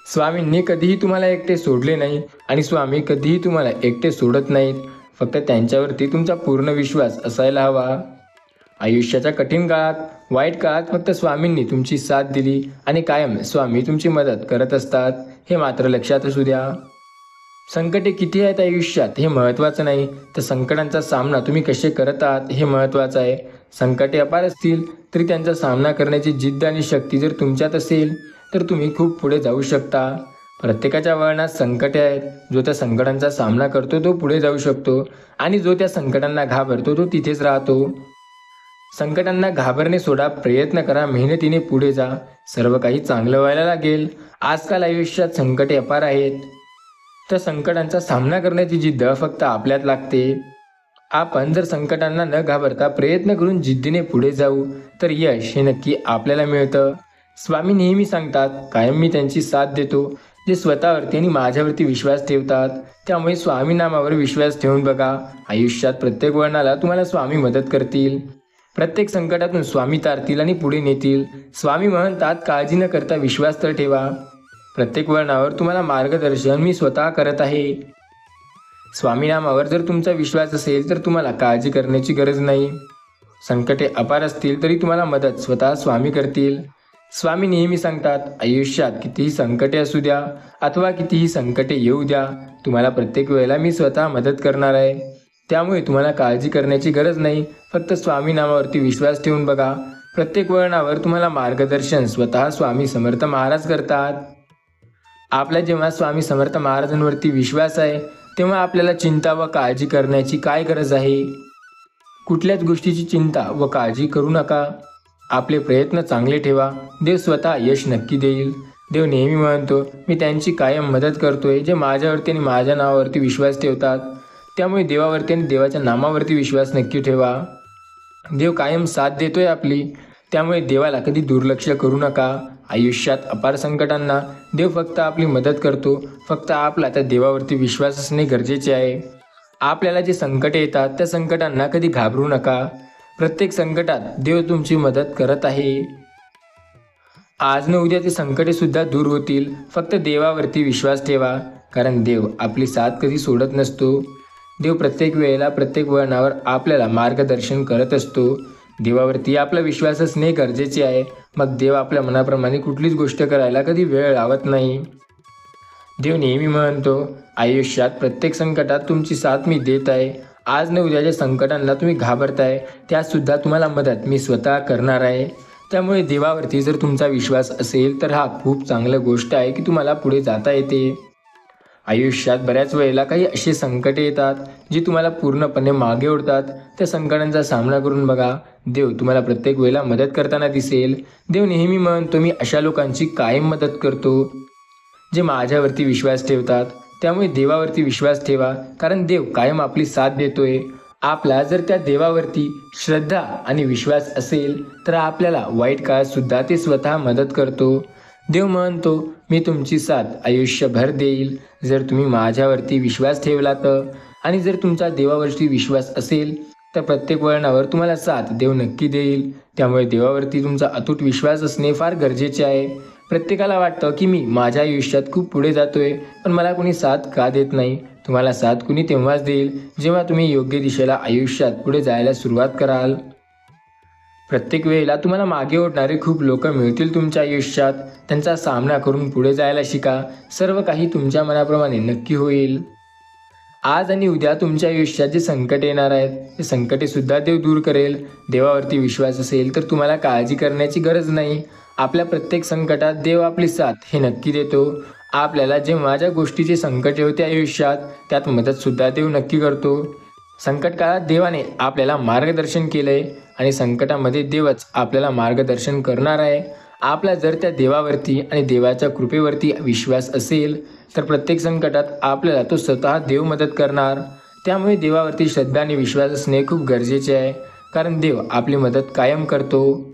स्वामींनी कधीही तुम्हाला एकटे सोडले नाही आणि स्वामी कधीही तुम्हाला एकटे सोडत नाहीत. फक्त त्यांच्यावरती तुमचा पूर्ण विश्वास असायला हवा. आयुष्याच्या कठीण काळात, वाईट काळात फक्त स्वामींनी तुमची साथ दिली आणि कायम स्वामी तुमची मदत करत असतात, हे मात्र लक्षात असू द्या. संकटे किती आहेत आयुष्यात हे महत्त्वाचं नाही, तर संकटांचा सामना तुम्ही कसे करत आहात हे महत्त्वाचं आहे. संकटे अपार असतील तरी त्यांचा सामना करण्याची जिद्द आणि शक्ती जर तुमच्यात असेल तर तुम्ही खूप पुढे जाऊ शकता. प्रत्येकाच्या वळणात संकटे आहेत. जो त्या संकटांचा सामना करतो तो पुढे जाऊ शकतो आणि जो त्या संकटांना घाबरतो तो तिथेच राहतो. संकटांना घाबरणे सोडा, प्रयत्न करा, मेहनतीने पुढे जा. सर्व काही चांगलं व्हायला लागेल. आजकाल आयुष्यात संकटे अपार आहेत, तर संकटांचा सामना करण्याची जिद्द फक्त आपल्यात लागते. आपण जर संकटांना न घाबरता प्रयत्न करून जिद्दीने पुढे जाऊ तर यश हे नक्की आपल्याला मिळतं. स्वामी नेहमी सांगतात, कायम मी त्यांची साथ देतो जे स्वतःवरती आणि माझ्यावरती विश्वास ठेवतात. त्यामुळे स्वामी नामावर विश्वास ठेवून बघा. आयुष्यात प्रत्येक वळणाला तुम्हाला स्वामी मदत करतील. प्रत्येक संकटातून स्वामी तारतील आणि पुढे नेतील. स्वामी म्हणतात, काळजी न करता विश्वास तर ठेवा. प्रत्येक वळणावर तुम्हाला मार्गदर्शन मी स्वतः करत आहे. स्वामी नामावर जर तुमचा विश्वास असेल तर तुम्हाला काळजी करण्याची गरज नाही. संकटे अपार असतील तरी तुम्हाला मदत स्वतः स्वामी करतील. स्वामी नेहमी सांगतात, आयुष्यात कितीही संकटे असू द्या अथवा कितीही संकटे येऊ द्या, तुम्हाला प्रत्येक वेळेला मी स्वतः मदत करणार आहे. त्यामुळे तुम्हाला काळजी करण्याची गरज नाही. फक्त स्वामी नामावरती विश्वास ठेवून बघा. प्रत्येक वळणावर तुम्हाला मार्गदर्शन स्वतः स्वामी समर्थ महाराज करतात. आपला जेव्हा स्वामी समर्थ महाराजांवरती विश्वास आहे तेव्हा आपल्याला चिंता व काळजी करण्याची काय गरज आहे? कुठल्याच गोष्टीची चिंता व काळजी करू नका. आपले प्रयत्न चांगले ठेवा. देव स्वतः यश नक्की देईल. देव नेहमी म्हणतो, मी त्यांची कायम मदत करतोय जे माझ्यावरती आणि माझ्या नावावरती विश्वास ठेवतात. त्यामुळे देवावरती आणि देवाच्या नामावरती विश्वास नक्की ठेवा. देव कायम साथ देतोय आपली. त्यामुळे देवाला कधी दुर्लक्ष करू नका. आयुष्यात अपार संकटांना देव फक्त आपली मदत करतो. फक्त आपला त्या देवावरती विश्वास असणे गरजेचे आहे. आपल्याला जे संकटे येतात त्या संकटांना कधी घाबरू नका. प्रत्येक संकटात देव तुमची मदत करत आहे. आज न उद्या ते संकटे सुद्धा दूर होतील. फक्त देवावरती विश्वास ठेवा, कारण देव आपली साथ कधी सोडत नसतो. देव प्रत्येक वेळेला प्रत्येक वळणावर आपल्याला मार्गदर्शन करत असतो. देवावरती आपला विश्वास असणे गरजेचे आहे. मग देव आपल्या मनाप्रमाणे कुठलीच गोष्ट करायला कधी वेळ लावत नाही. देव नेहमी म्हणतो, आयुष्यात प्रत्येक संकटात तुमची साथ मी देत आहे. आज न उद्याच्या संकटांना तुम्ही घाबरताय त्यासुद्धा तुम्हाला मदत मी स्वतः करणार आहे. त्यामुळे देवावरती जर तुमचा विश्वास असेल तर हा खूप चांगली गोष्ट आहे की तुम्हाला पुढे जाता येते. आयुष्यात बऱ्याच वेळेला काही अशी संकटे येतात जी तुम्हाला पूर्णपणे मागे ओढतात. त्या संकटांचा सामना करून बघा. देव तुम्हाला प्रत्येक वेळेला मदत करताना दिसेल. देव नेहमी म्हणतो, मी अशा लोकांची कायम मदत करतो जे माझ्यावरती विश्वास ठेवतात. त्यामुळे देवावरती विश्वास ठेवा, कारण देव कायम आपली साथ देतोय. आपला जर त्या देवावरती श्रद्धा आणि विश्वास असेल तर आपल्याला वाईट काळात सुद्धा ते स्वतः मदत करतो. देव म्हणतो, मी तुमची साथ आयुष्यभर देईल जर तुम्ही माझ्यावरती विश्वास ठेवला तर. आणि जर तुमचा देवावरती विश्वास असेल तर प्रत्येक वळणावर तुम्हाला साथ देव नक्की देईल. त्यामुळे देवावरती तुमचा अतूट विश्वास असणे फार गरजेचे आहे. प्रत्येकाला वाटतं की मी माझ्या आयुष्यात खूप पुढे जातोय, पण मला कोणी साथ का देत नाही. तुम्हाला साथ कुणी तेव्हाच देईल जेव्हा तुम्ही योग्य दिशेला आयुष्यात पुढे जायला सुरुवात कराल. प्रत्येक वेळेला तुम्हाला मागे ओढणारे खूप लोक मिळतील तुमच्या आयुष्यात. त्यांचा सामना करून पुढे जायला शिका. सर्व काही तुमच्या मनाप्रमाणे नक्की होईल. आज आणि उद्या तुमच्या आयुष्यात जे संकट येणार आहेत ते संकटे सुद्धा देव दूर करेल. देवावरती विश्वास असेल तर तुम्हाला काळजी करण्याची गरज नाही. आपल्या प्रत्येक संकटात देव आपली साथ हे नक्की देतो. आपल्याला जे माझ्या गोष्टीचे संकट होते आयुष्यात त्यात मदतसुद्धा देव नक्की करतो. संकट काळात देवाने आपल्याला मार्गदर्शन केलंय आणि संकटामध्ये देवच आपल्याला मार्गदर्शन करणार आहे. आपला जर त्या देवावरती आणि देवाच्या कृपेवरती विश्वास असेल तर प्रत्येक संकटात आपल्याला तो स्वतः देव मदत करणार. त्यामुळे देवावरती श्रद्धा आणि विश्वास असणे खूप गरजेचे आहे, कारण देव आपली मदत कायम करतो.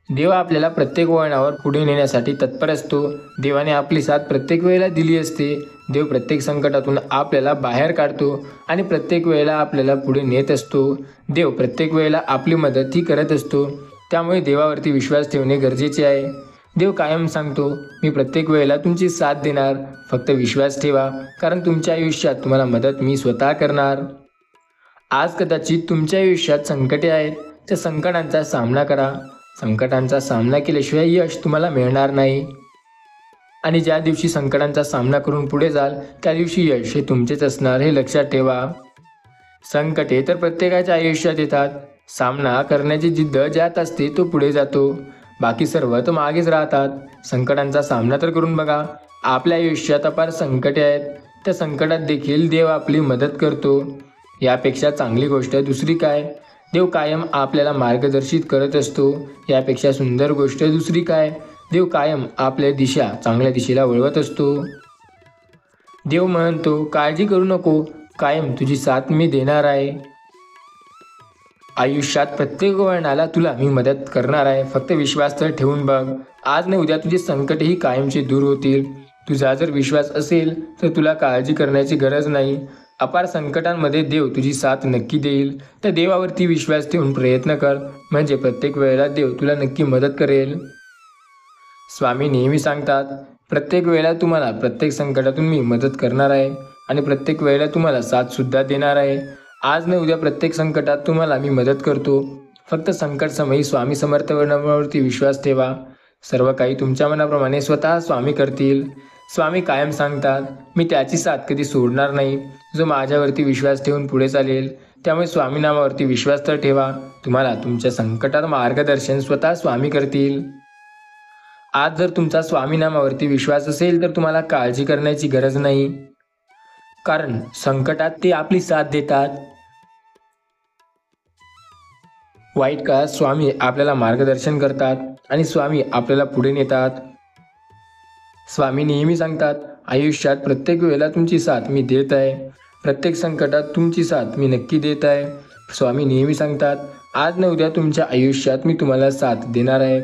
देव आपल्याला प्रत्येक वळणावर पुढे नेण्यासाठी तत्पर असतो. देवाने आपली साथ प्रत्येक वेळेला दिली असते. देव प्रत्येक संकटातून आपल्याला बाहेर काढतो आणि प्रत्येक वेळेला आपल्याला पुढे नेत असतो. देव प्रत्येक वेळेला आपली मदत ही करत असतो. त्यामुळे देवावरती विश्वास ठेवणे गरजेचे आहे. देव कायम सांगतो, मी प्रत्येक वेळेला तुमची साथ देणार, फक्त विश्वास ठेवा, कारण तुमच्या आयुष्यात तुम्हाला मदत मी स्वतः करणार. आज कदाचित तुमच्या आयुष्यात संकटे आहेत, त्या संकटांचा सामना करा. संकटांचा सामना केल्याशिवाय यश तुम्हाला मिळणार नाही. आणि ज्या दिवशी संकटांचा सामना करून पुढे जाल, त्या दिवशी यश हे तुमचेच असणार, हे लक्षात ठेवा. संकटे तर प्रत्येकाच्या आयुष्यात येतात. सामना करण्याची जिद्द ज्यात असते तो पुढे जातो, बाकी सर्व तो मागेच राहतात. संकटांचा सामना तर करून बघा. आपल्या आयुष्यात अपार संकटे आहेत, त्या संकटात देखील देव आपली मदत करतो. यापेक्षा चांगली गोष्ट दुसरी काय? देव कायम आपल्याला मार्गदर्शित करत असतो. यापेक्षा सुंदर गोष्ट दुसरी काय? देव कायम आपल्या दिशा चांगल्या दिशेला वळवत असतो. देव म्हणतो, काळजी करू नको, कायम तुझी साथ मी देणार आहे. आयुष्यात प्रत्येक वळणाला तुला मी मदत करणार आहे, फक्त विश्वास तर ठेवून बघ. आज न उद्या तुझे संकटही कायमचे दूर होतील. तुझा जर विश्वास असेल तर तुला काळजी करण्याची गरज नाही. अपार संकटांमध्ये देव तुझी साथ नक्की देईल. त्या देवावरती विश्वास ठेवून प्रयत्न कर, म्हणजे प्रत्येक वेळेला देव तुला नक्की मदत करेल. स्वामी नेहमी सांगतात, प्रत्येक वेळेला तुम्हाला प्रत्येक संकटातून मी मदत करणार आहे आणि प्रत्येक वेळेला तुम्हाला साथ सुद्धा देणार आहे. आज न उद्या प्रत्येक संकटात तुम्हाला मी मदत करतो. फक्त संकट समयी स्वामी समर्थ नामावरती विश्वास ठेवा. सर्व काही तुमच्या मनाप्रमाणे स्वतः स्वामी करतील. स्वामी कायम सांगतात, मी त्याची साथ कधी सोडणार नाही, जो माझ्यावरती विश्वास ठेवून पुढे चालेल. त्यामुळे स्वामी नामावरती विश्वास तर ठेवा. तुम्हाला तुमच्या संकटात मार्गदर्शन स्वतः स्वामी करतील. आज जर तुमचा स्वामी नामावरती विश्वास असेल तर तुम्हाला काळजी करण्याची गरज नाही, कारण संकटात ते आपली साथ देतात. वाईट काळात स्वामी आपल्याला मार्गदर्शन करतात आणि स्वामी आपल्याला पुढे नेतात. स्वामी नेहमी सांगतात, आयुष्यात प्रत्येक वेळेला तुमची साथ मी देत आहे, प्रत्येक संकटात तुमची साथ मी नक्की देत आहे. स्वामी नेहमी सांगतात, आज न उद्या तुमच्या आयुष्यात मी तुम्हाला साथ देणार आहे.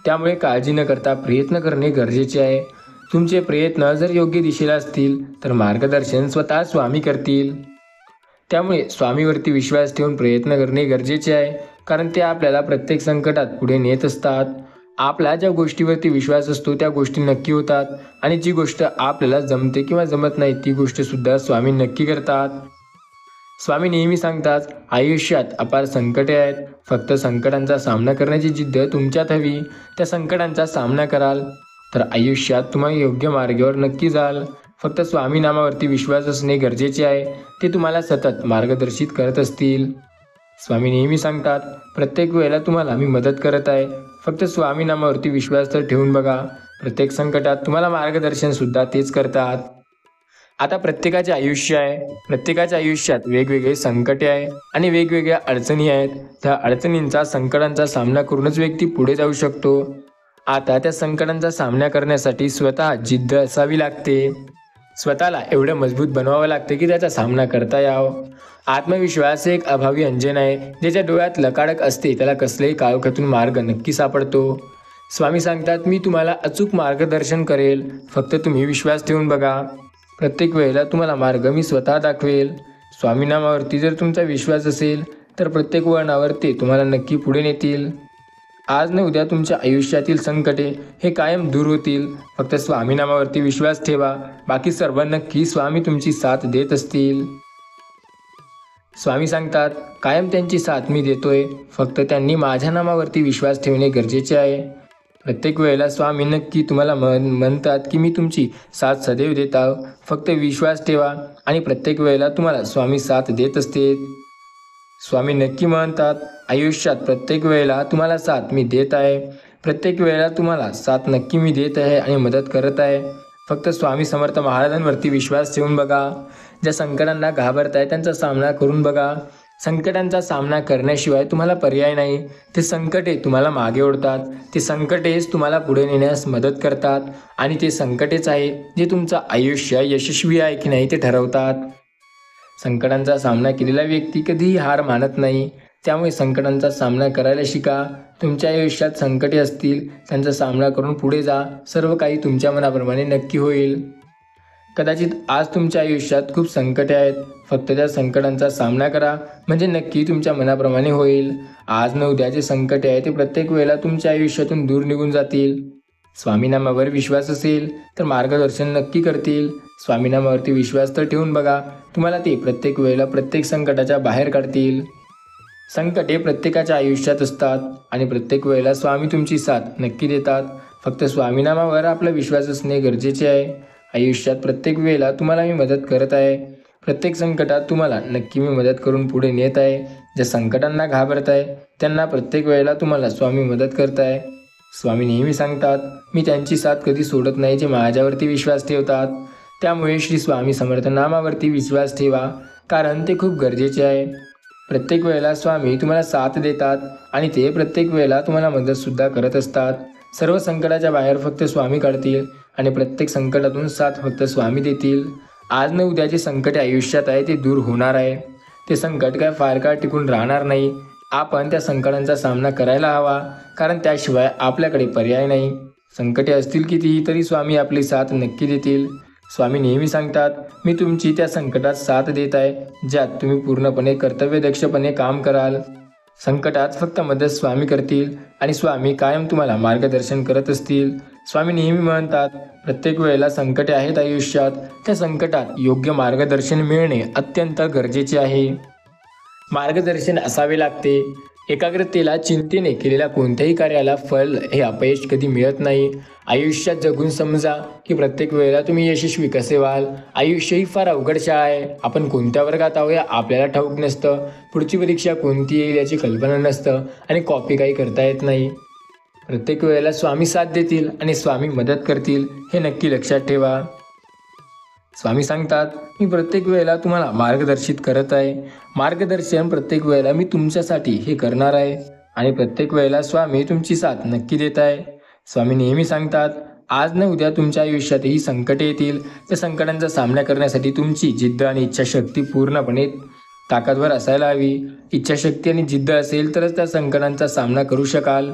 त्यामुळे काळजी न करता प्रयत्न करणे गरजेचे आहे. तुमचे प्रयत्न जर योग्य दिशेला असतील तर मार्गदर्शन स्वतः स्वामी करतील. त्यामुळे स्वामीवरती विश्वास ठेवून प्रयत्न करणे गरजेचे आहे, कारण ते आपल्याला प्रत्येक संकटात पुढे नेत असतात. आपला ज्या गोष्टीवरती विश्वास असतो त्या गोष्टी नक्की होतात आणि जी गोष्ट आपल्याला जमते किंवा जमत नाही ती गोष्टसुद्धा स्वामी नक्की करतात. स्वामी नेहमी सांगतात, आयुष्यात अपार संकटे आहेत, फक्त संकटांचा सामना करण्याची जिद्द तुमच्यात हवी. त्या संकटांचा सामना कराल तर आयुष्यात तुम्ही योग्य मार्गावर नक्की जाल. फक्त स्वामी नामावरती विश्वास असणे गरजेचे आहे, ते तुम्हाला सतत मार्गदर्शित करत असतील. स्वामी नेहमी सांगतात, प्रत्येक वेळेला तुम्हाला मी मदत करत आहे, फक्त स्वामी नामावरती विश्वास तर ठेवून बघा. प्रत्येक संकटात तुम्हाला मार्गदर्शन सुद्धा तेच करतात. आता प्रत्येकाचे आयुष्य आहे, प्रत्येकाच्या आयुष्यात वेगवेगळे संकटे आहे आणि वेगवेगळ्या अडचणी आहेत. त्या अडचणींचा संकटांचा सामना करूनच व्यक्ती पुढे जाऊ शकतो. आता त्या संकटांचा सामना करण्यासाठी स्वतः जिद्द असावी लागते. स्वतःला एवढं मजबूत बनवावं लागते की त्याचा सामना करता यावं. आत्मविश्वास एक अभावी अंजन आहे, ज्याच्या डोळ्यात लकाडक असते त्याला कसलेही काळोखातून मार्ग नक्की सापडतो. स्वामी सांगतात, मी तुम्हाला अचूक मार्गदर्शन करेल, फक्त तुम्ही विश्वास ठेवून बघा. प्रत्येक वेळेला तुम्हाला मार्ग मी स्वतः दाखवेल. स्वामी नामावरती जर तुमचा विश्वास असेल तर प्रत्येक वळणावर ते तुम्हाला नक्की पुढे नेतील. आज न उद्या तुमच्या आयुष्यातील संकटे हे कायम दूर होतील. फक्त स्वामी नामावरती विश्वास ठेवा, बाकी सर्व नक्की स्वामी तुमची साथ देत असतील. स्वामी सांगतात, कायम त्यांची साथ मी देतोय, फक्त त्यांनी माझ्या नामावरती विश्वास ठेवणे गरजेचे आहे. प्रत्येक वेळेला स्वामी नक्की तुम्हाला म्हणतात की मी तुमची साथ सदैव देत आहो, फक्त विश्वास ठेवा. आणि प्रत्येक वेळेला तुम्हाला स्वामी साथ देत असते. स्वामी नक्की म्हणतात, आयुष्यात प्रत्येक वेळेला तुम्हाला साथ मी देत आहे, प्रत्येक वेळेला तुम्हाला साथ नक्की मी देत आहे आणि मदत करत आहे. फक्त स्वामी समर्थ महाराजांवरती विश्वास ठेवून बघा. ज्या संकटांना घाबरताय त्यांचा सामना करून बघा. संकटांचा सामना करण्याशिवाय तुम्हाला पर्याय नाही. ते संकटे तुम्हाला मागे ओढतात, ते संकटेच तुम्हाला पुढे नेण्यास मदत करतात आणि ते संकटेच आहे जे तुमचं आयुष्य यशस्वी आहे की नाही ते ठरवतात. संकटांचा सामना केलेला व्यक्ती कधीही हार मानत नाही. त्यामुळे संकटांचा सामना करायला शिका. तुमच्या आयुष्यात संकटे असतील, त्यांचा सामना करून पुढे जा. सर्व काही तुमच्या मनाप्रमाणे नक्की होईल. कदाचित आज तुमच्या आयुष्यात खूप संकटे आहेत, फक्त त्या संकटांचा सामना करा, म्हणजे नक्की तुमच्या मनाप्रमाणे होईल. आज न उद्याचे संकटे आहे ते प्रत्येक वेळेला तुमच्या आयुष्यातून दूर निघून जातील. स्वामीनामावर विश्वास असेल तर मार्गदर्शन नक्की करतील. स्वामीनामावरती विश्वास तर ठेवून बघा, तुम्हाला ते प्रत्येक वेळेला प्रत्येक संकटाच्या बाहेर काढतील. संकटे प्रत्येकाच्या आयुष्यात असतात आणि प्रत्येक वेळेला स्वामी तुमची साथ नक्की देतात. फक्त स्वामीनामावर आपला विश्वास असणे गरजेचे आहे. आयुष्यात प्रत्येक वेळेला तुम्हाला मी मदत करत आहे. प्रत्येक संकटात तुम्हाला नक्की मी मदत करून पुढे नेत आहे. ज्या संकटांना घाबरत आहे त्यांना प्रत्येक वेळेला तुम्हाला स्वामी मदत करत आहे. स्वामी नेहमी सांगतात, मी त्यांची साथ कधी सोडत नाही जे माझ्यावरती विश्वास ठेवतात. त्यामुळे श्री स्वामी समर्थ नामावरती विश्वास ठेवा, कारण ते खूप गरजेचे आहे. प्रत्येक वेळेला स्वामी तुम्हाला साथ देतात आणि ते प्रत्येक वेळेला तुम्हाला मदतसुद्धा करत असतात. सर्व संकटाच्या बाहेर फक्त स्वामी काढतील आणि प्रत्येक संकटातून साथ फक्त स्वामी देतील. आज न उद्याचे संकट आयुष्यात आहे ते दूर होणार आहे. ते संकट काय फार काळ टिकून राहणार नाही. आपण त्या संकटांचा सामना करायला हवा, कारण त्याशिवाय आपल्याकडे पर्याय नाही. संकटे असतील कितीही तरी स्वामी आपली साथ नक्की देतील. स्वामी नेहमी सांगतात, मी तुमची त्या संकटात साथ देत आहे ज्यात तुम्ही पूर्णपणे कर्तव्यदक्षपणे काम कराल. संकटात फक्त मदत स्वामी करतील आणि स्वामी कायम तुम्हाला मार्गदर्शन करत असतील. स्वामी नेहमी म्हणतात, प्रत्येक वेळेला संकटे आहेत आयुष्यात, त्या संकटात योग्य मार्गदर्शन मिळणे अत्यंत गरजेचे आहे. मार्गदर्शन असावे लागते. एकाग्रतेला चिंतेने केलेल्या कोणत्याही कार्याला फळ हे अपयश कधी मिळत नाही. आयुष्यात जगून समजा की प्रत्येक वेळेला तुम्ही यशस्वी कसे व्हाल. आयुष्य ही फार अवघड शाळा आहे. आपण कोणत्या वर्गात आहोत आपल्याला ठाऊक नसतं. पुढची परीक्षा कोणती येईल याची कल्पना नसतं आणि कॉपी काही करता येत नाही. प्रत्येक वेळेला स्वामी साथ देतील आणि स्वामी मदत करतील हे नक्की लक्षात ठेवा. स्वामी सांगतात, मी प्रत्येक वेळेला तुम्हाला मार्गदर्शित करत आहे. मार्गदर्शन प्रत्येक वेळेला मी तुमच्यासाठी हे करणार आहे आणि प्रत्येक वेळेला स्वामी तुमची साथ नक्की देत आहे. स्वामी नेहमी सांगतात, आज न उद्या तुमच्या आयुष्यातही संकटे येतील. त्या संकटांचा सामना करण्यासाठी तुमची जिद्द आणि इच्छाशक्ती पूर्णपणे ताकदवर असायला हवी. इच्छाशक्ती आणि जिद्द असेल तरच त्या संकटांचा सामना करू शकाल.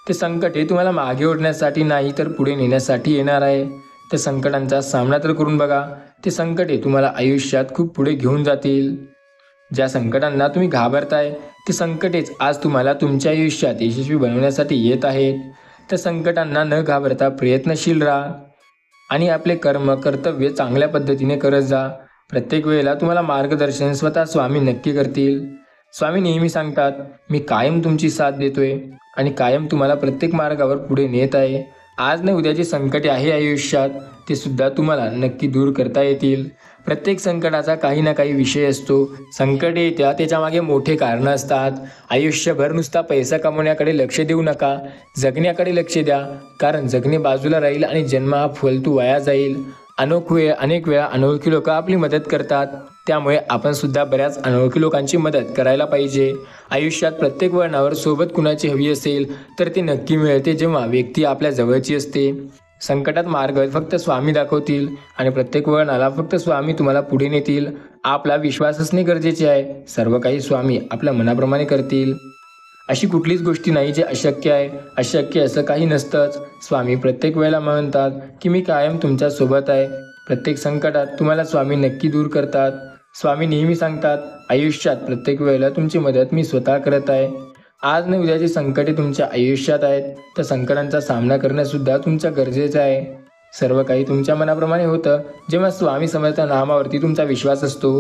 ते संकट हे तुम्हाला मागे ओढण्यासाठी नाही तर पुढे नेण्यासाठी येणार आहे. त्या संकटांचा सामना तर करून बघा. ते संकटे तुम्हाला आयुष्यात खूप पुढे घेऊन जातील. ज्या संकटांना तुम्ही घाबरताय ते संकटेच आज तुम्हाला तुमच्या आयुष्यात यशस्वी बनवण्यासाठी येत आहेत. त्या संकटांना न घाबरता प्रयत्नशील राहा आणि आपले कर्तव्य चांगल्या पद्धतीने करत जा. प्रत्येक वेळेला तुम्हाला मार्गदर्शन स्वतः स्वामी नक्की करतील. स्वामी नेहमी सांगतात, मी कायम तुमची साथ देतोय आणि कायम तुम्हाला प्रत्येक मार्गावर पुढे नेत आहे. आज न उद्याचे संकटे आहे आयुष्यात ते सुद्धा तुम्हाला नक्की दूर करता येतील. प्रत्येक संकटाचा काही ना काही विषय असतो. संकटे येत्या त्याच्यामागे मोठे कारणं असतात. आयुष्यभर नुसता पैसा कमवण्याकडे लक्ष देऊ नका, जगण्याकडे लक्ष द्या, कारण जगणे बाजूला राहील आणि जन्म हा फालतू वाया जाईल. अनेक वेळा अनोळखी लोक आपली मदत करतात, त्यामुळे आपण सुद्धा बऱ्याच अनोळखी लोकांची मदत करायला पाहिजे. आयुष्यात प्रत्येक वळणावर सोबत कुणाची हवी असेल तर ते नक्की मिळते जेव्हा व्यक्ती आपल्या जवळची असते. संकटात मार्ग फक्त स्वामी दाखवतील आणि प्रत्येक वळणाला फक्त स्वामी तुम्हाला पुढे नेतील. आपला विश्वास असणे गरजेचे आहे. सर्व काही स्वामी आपल्या मनाप्रमाणे करतील. अशी कुठलीच गोष्टी नाही जे अशक्य आहे. अशक्य असं काही नसतंच. स्वामी प्रत्येक वेळेला म्हणतात की मी कायम तुमच्या सोबत आहे. प्रत्येक संकटात तुम्हाला स्वामी नक्की दूर करतात. स्वामी नेहमी सांगतात, आयुष्यात प्रत्येक वेळेला तुमची मदत मी स्वतः करत आहे. आज न उद्याची संकटे तुमच्या आयुष्यात आहेत. त्या संकटांचा सामना करणंसुद्धा तुमचं गरजेचं आहे. सर्व काही तुमच्या मनाप्रमाणे होतं जेव्हा स्वामी समर्थ नामावरती तुमचा विश्वास असतो.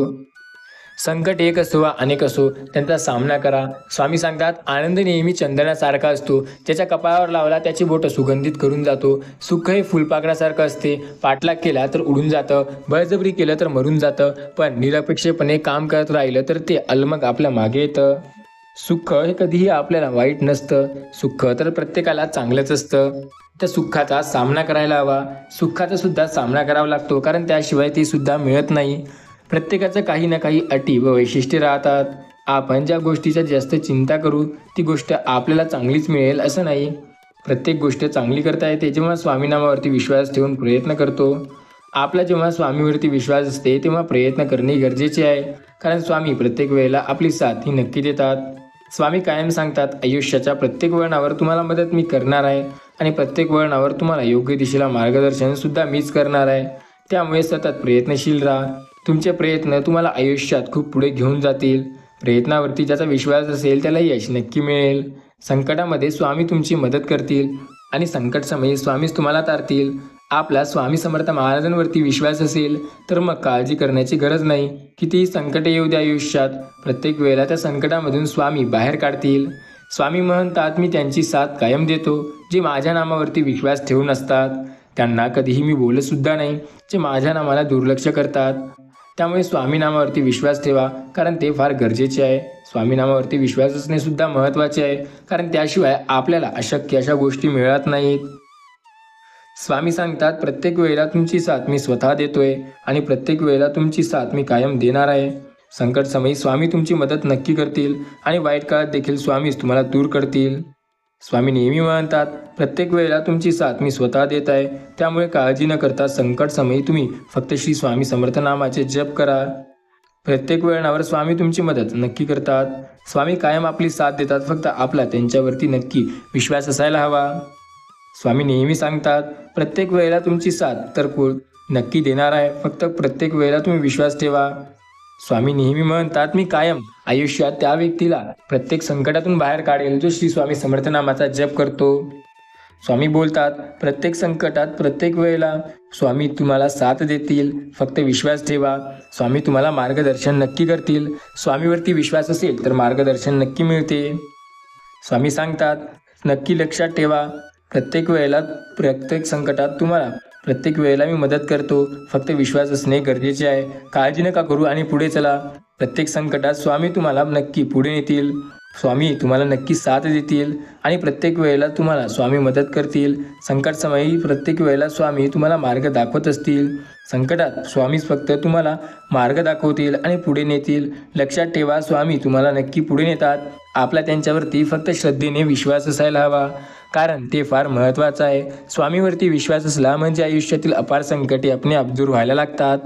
संकट एक असो वा अनेक असो त्यांचा सामना करा. स्वामी सांगतात, आनंद नेहमी चंदनासारखा असतो. ज्याच्या कपाळावर लावला त्याची बोट सुगंधित करून जातो. सुख हे फुलपाखरासारखं असते. पाठलाग केला तर उडून जातं, बळजबरी केलं तर मरून जातं, पण निरपेक्षपणे काम करत राहिलं तर ते अलमग आपल्या मागे येतं. सुख हे कधीही आपल्याला वाईट नसतं. सुख तर प्रत्येकाला चांगलंच असतं. त्या सुखाचा सामना करायला हवा. सुखाचा सुद्धा सामना करावा लागतो, कारण त्याशिवाय ते सुद्धा मिळत नाही. प्रत्येकाचं काही ना काही अटी व वैशिष्ट्ये राहतात. आपण ज्या गोष्टीचा जास्त चिंता करू ती गोष्ट आपल्याला चांगलीच मिळेल असं नाही. प्रत्येक गोष्ट चांगली करता येते जेव्हा स्वामीनामावरती विश्वास ठेवून प्रयत्न करतो. आपला जेव्हा स्वामीवरती विश्वास असते तेव्हा प्रयत्न करणे गरजेचे आहे, कारण स्वामी प्रत्येक वेळेला आपली साथ ही नक्की देतात. स्वामी कायम सांगतात, आयुष्याच्या प्रत्येक वळणावर तुम्हाला मदत मी करणार आहे आणि प्रत्येक वळणावर तुम्हाला योग्य दिशेला मार्गदर्शन सुद्धा मीच करणार आहे. त्यामुळे सतत प्रयत्नशील राहा. तुमचे प्रयत्न तुम्हाला आयुष्यात खूप पुढे घेऊन जातील. प्रयत्नावरती ज्याचा विश्वास असेल त्याला यश नक्की मिळेल. संकटामध्ये स्वामी तुमची मदत करतील. आणि संकट समयी स्वामीच तुम्हाला तारतील. आपला स्वामी समर्थ महाराजांवरती विश्वास असेल तर मग काळजी करण्याची गरज नाही. कितीही संकट येऊ द्या आयुष्यात, प्रत्येक वेळेला त्या संकटामधून स्वामी बाहेर काढतील. स्वामी म्हणतात, मी त्यांची साथ कायम देतो. जे माझ्या नामावरती विश्वास ठेवून असतात त्यांना कधीही मी बोलतसुद्धा नाही. जे माझ्या नामाला दुर्लक्ष करतात, त्यामुळे स्वामी नामावरती विश्वास ठेवा, कारण ते फार गरजेचे आहे. स्वामी नामावरती विश्वास असणे सुद्धा महत्त्वाचे आहे, कारण त्याशिवाय आपल्याला अशक्य अशा गोष्टी मिळत नाहीत. स्वामी सांगतात, प्रत्येक वेळेला तुमची साथ मी स्वतः देतोय आणि प्रत्येक वेळेला तुमची साथ मी कायम देणार आहे. संकट समयी स्वामी तुमची मदत नक्की करतील आणि वाईट काळात देखील स्वामीच तुम्हाला दूर करतील. स्वामी नेहमी म्हणतात, प्रत्येक वेळेला तुमची साथ मी स्वतः देत आहे, त्यामुळे काळजी न करता संकट समयी तुम्ही फक्त श्री स्वामी समर्थ नामाचे जप करा. प्रत्येक वेळेवर स्वामी तुमची मदत नक्की करतात. स्वामी कायम आपली साथ देतात, फक्त आपला त्यांच्यावरती नक्की विश्वास असायला हवा. स्वामी नेहमी सांगतात, प्रत्येक वेळेला तुमची साथ तर नक्की देणार आहे, फक्त प्रत्येक वेळेला तुम्ही विश्वास ठेवा. स्वामी नेहमी म्हणतात, मी कायम आयुष्यात त्या व्यक्तीला प्रत्येक संकटातून बाहेर काढेल जो श्री स्वामी समर्थ नामाचा जप करतो. स्वामी बोलतात, प्रत्येक संकटात प्रत्येक वेळेला स्वामी तुम्हाला साथ देतील, फक्त विश्वास ठेवा. स्वामी तुम्हाला मार्गदर्शन नक्की करतील. स्वामीवरती विश्वास असेल तर मार्गदर्शन नक्की मिळते. स्वामी सांगतात, नक्की लक्षात ठेवा, प्रत्येक वेळेला प्रत्येक संकटात तुम्हाला प्रत्येक वेळेला मी मदत करतो, फक्त विश्वास असणे गरजेचे आहे. काळजी नका करू आणि पुढे चला. प्रत्येक संकटात स्वामी तुम्हाला नक्की पुढे नेतील. स्वामी तुम्हाला नक्की साथ देतील आणि प्रत्येक वेळेला तुम्हाला स्वामी मदत करतील. संकट समयी प्रत्येक वेळेला स्वामी तुम्हाला मार्ग दाखवत असतील. संकटात स्वामीच फक्त तुम्हाला मार्ग दाखवतील आणि पुढे नेतील. लक्षात ठेवा, स्वामी तुम्हाला नक्की पुढे नेतात. आपला त्यांच्यावरती फक्त श्रद्धेने विश्वास असायला हवा, कारण ते फार महत्त्वाचं आहे. स्वामीवरती विश्वास असला म्हणजे आयुष्यातील अपार संकटे आपणे दूर व्हायला लागतात.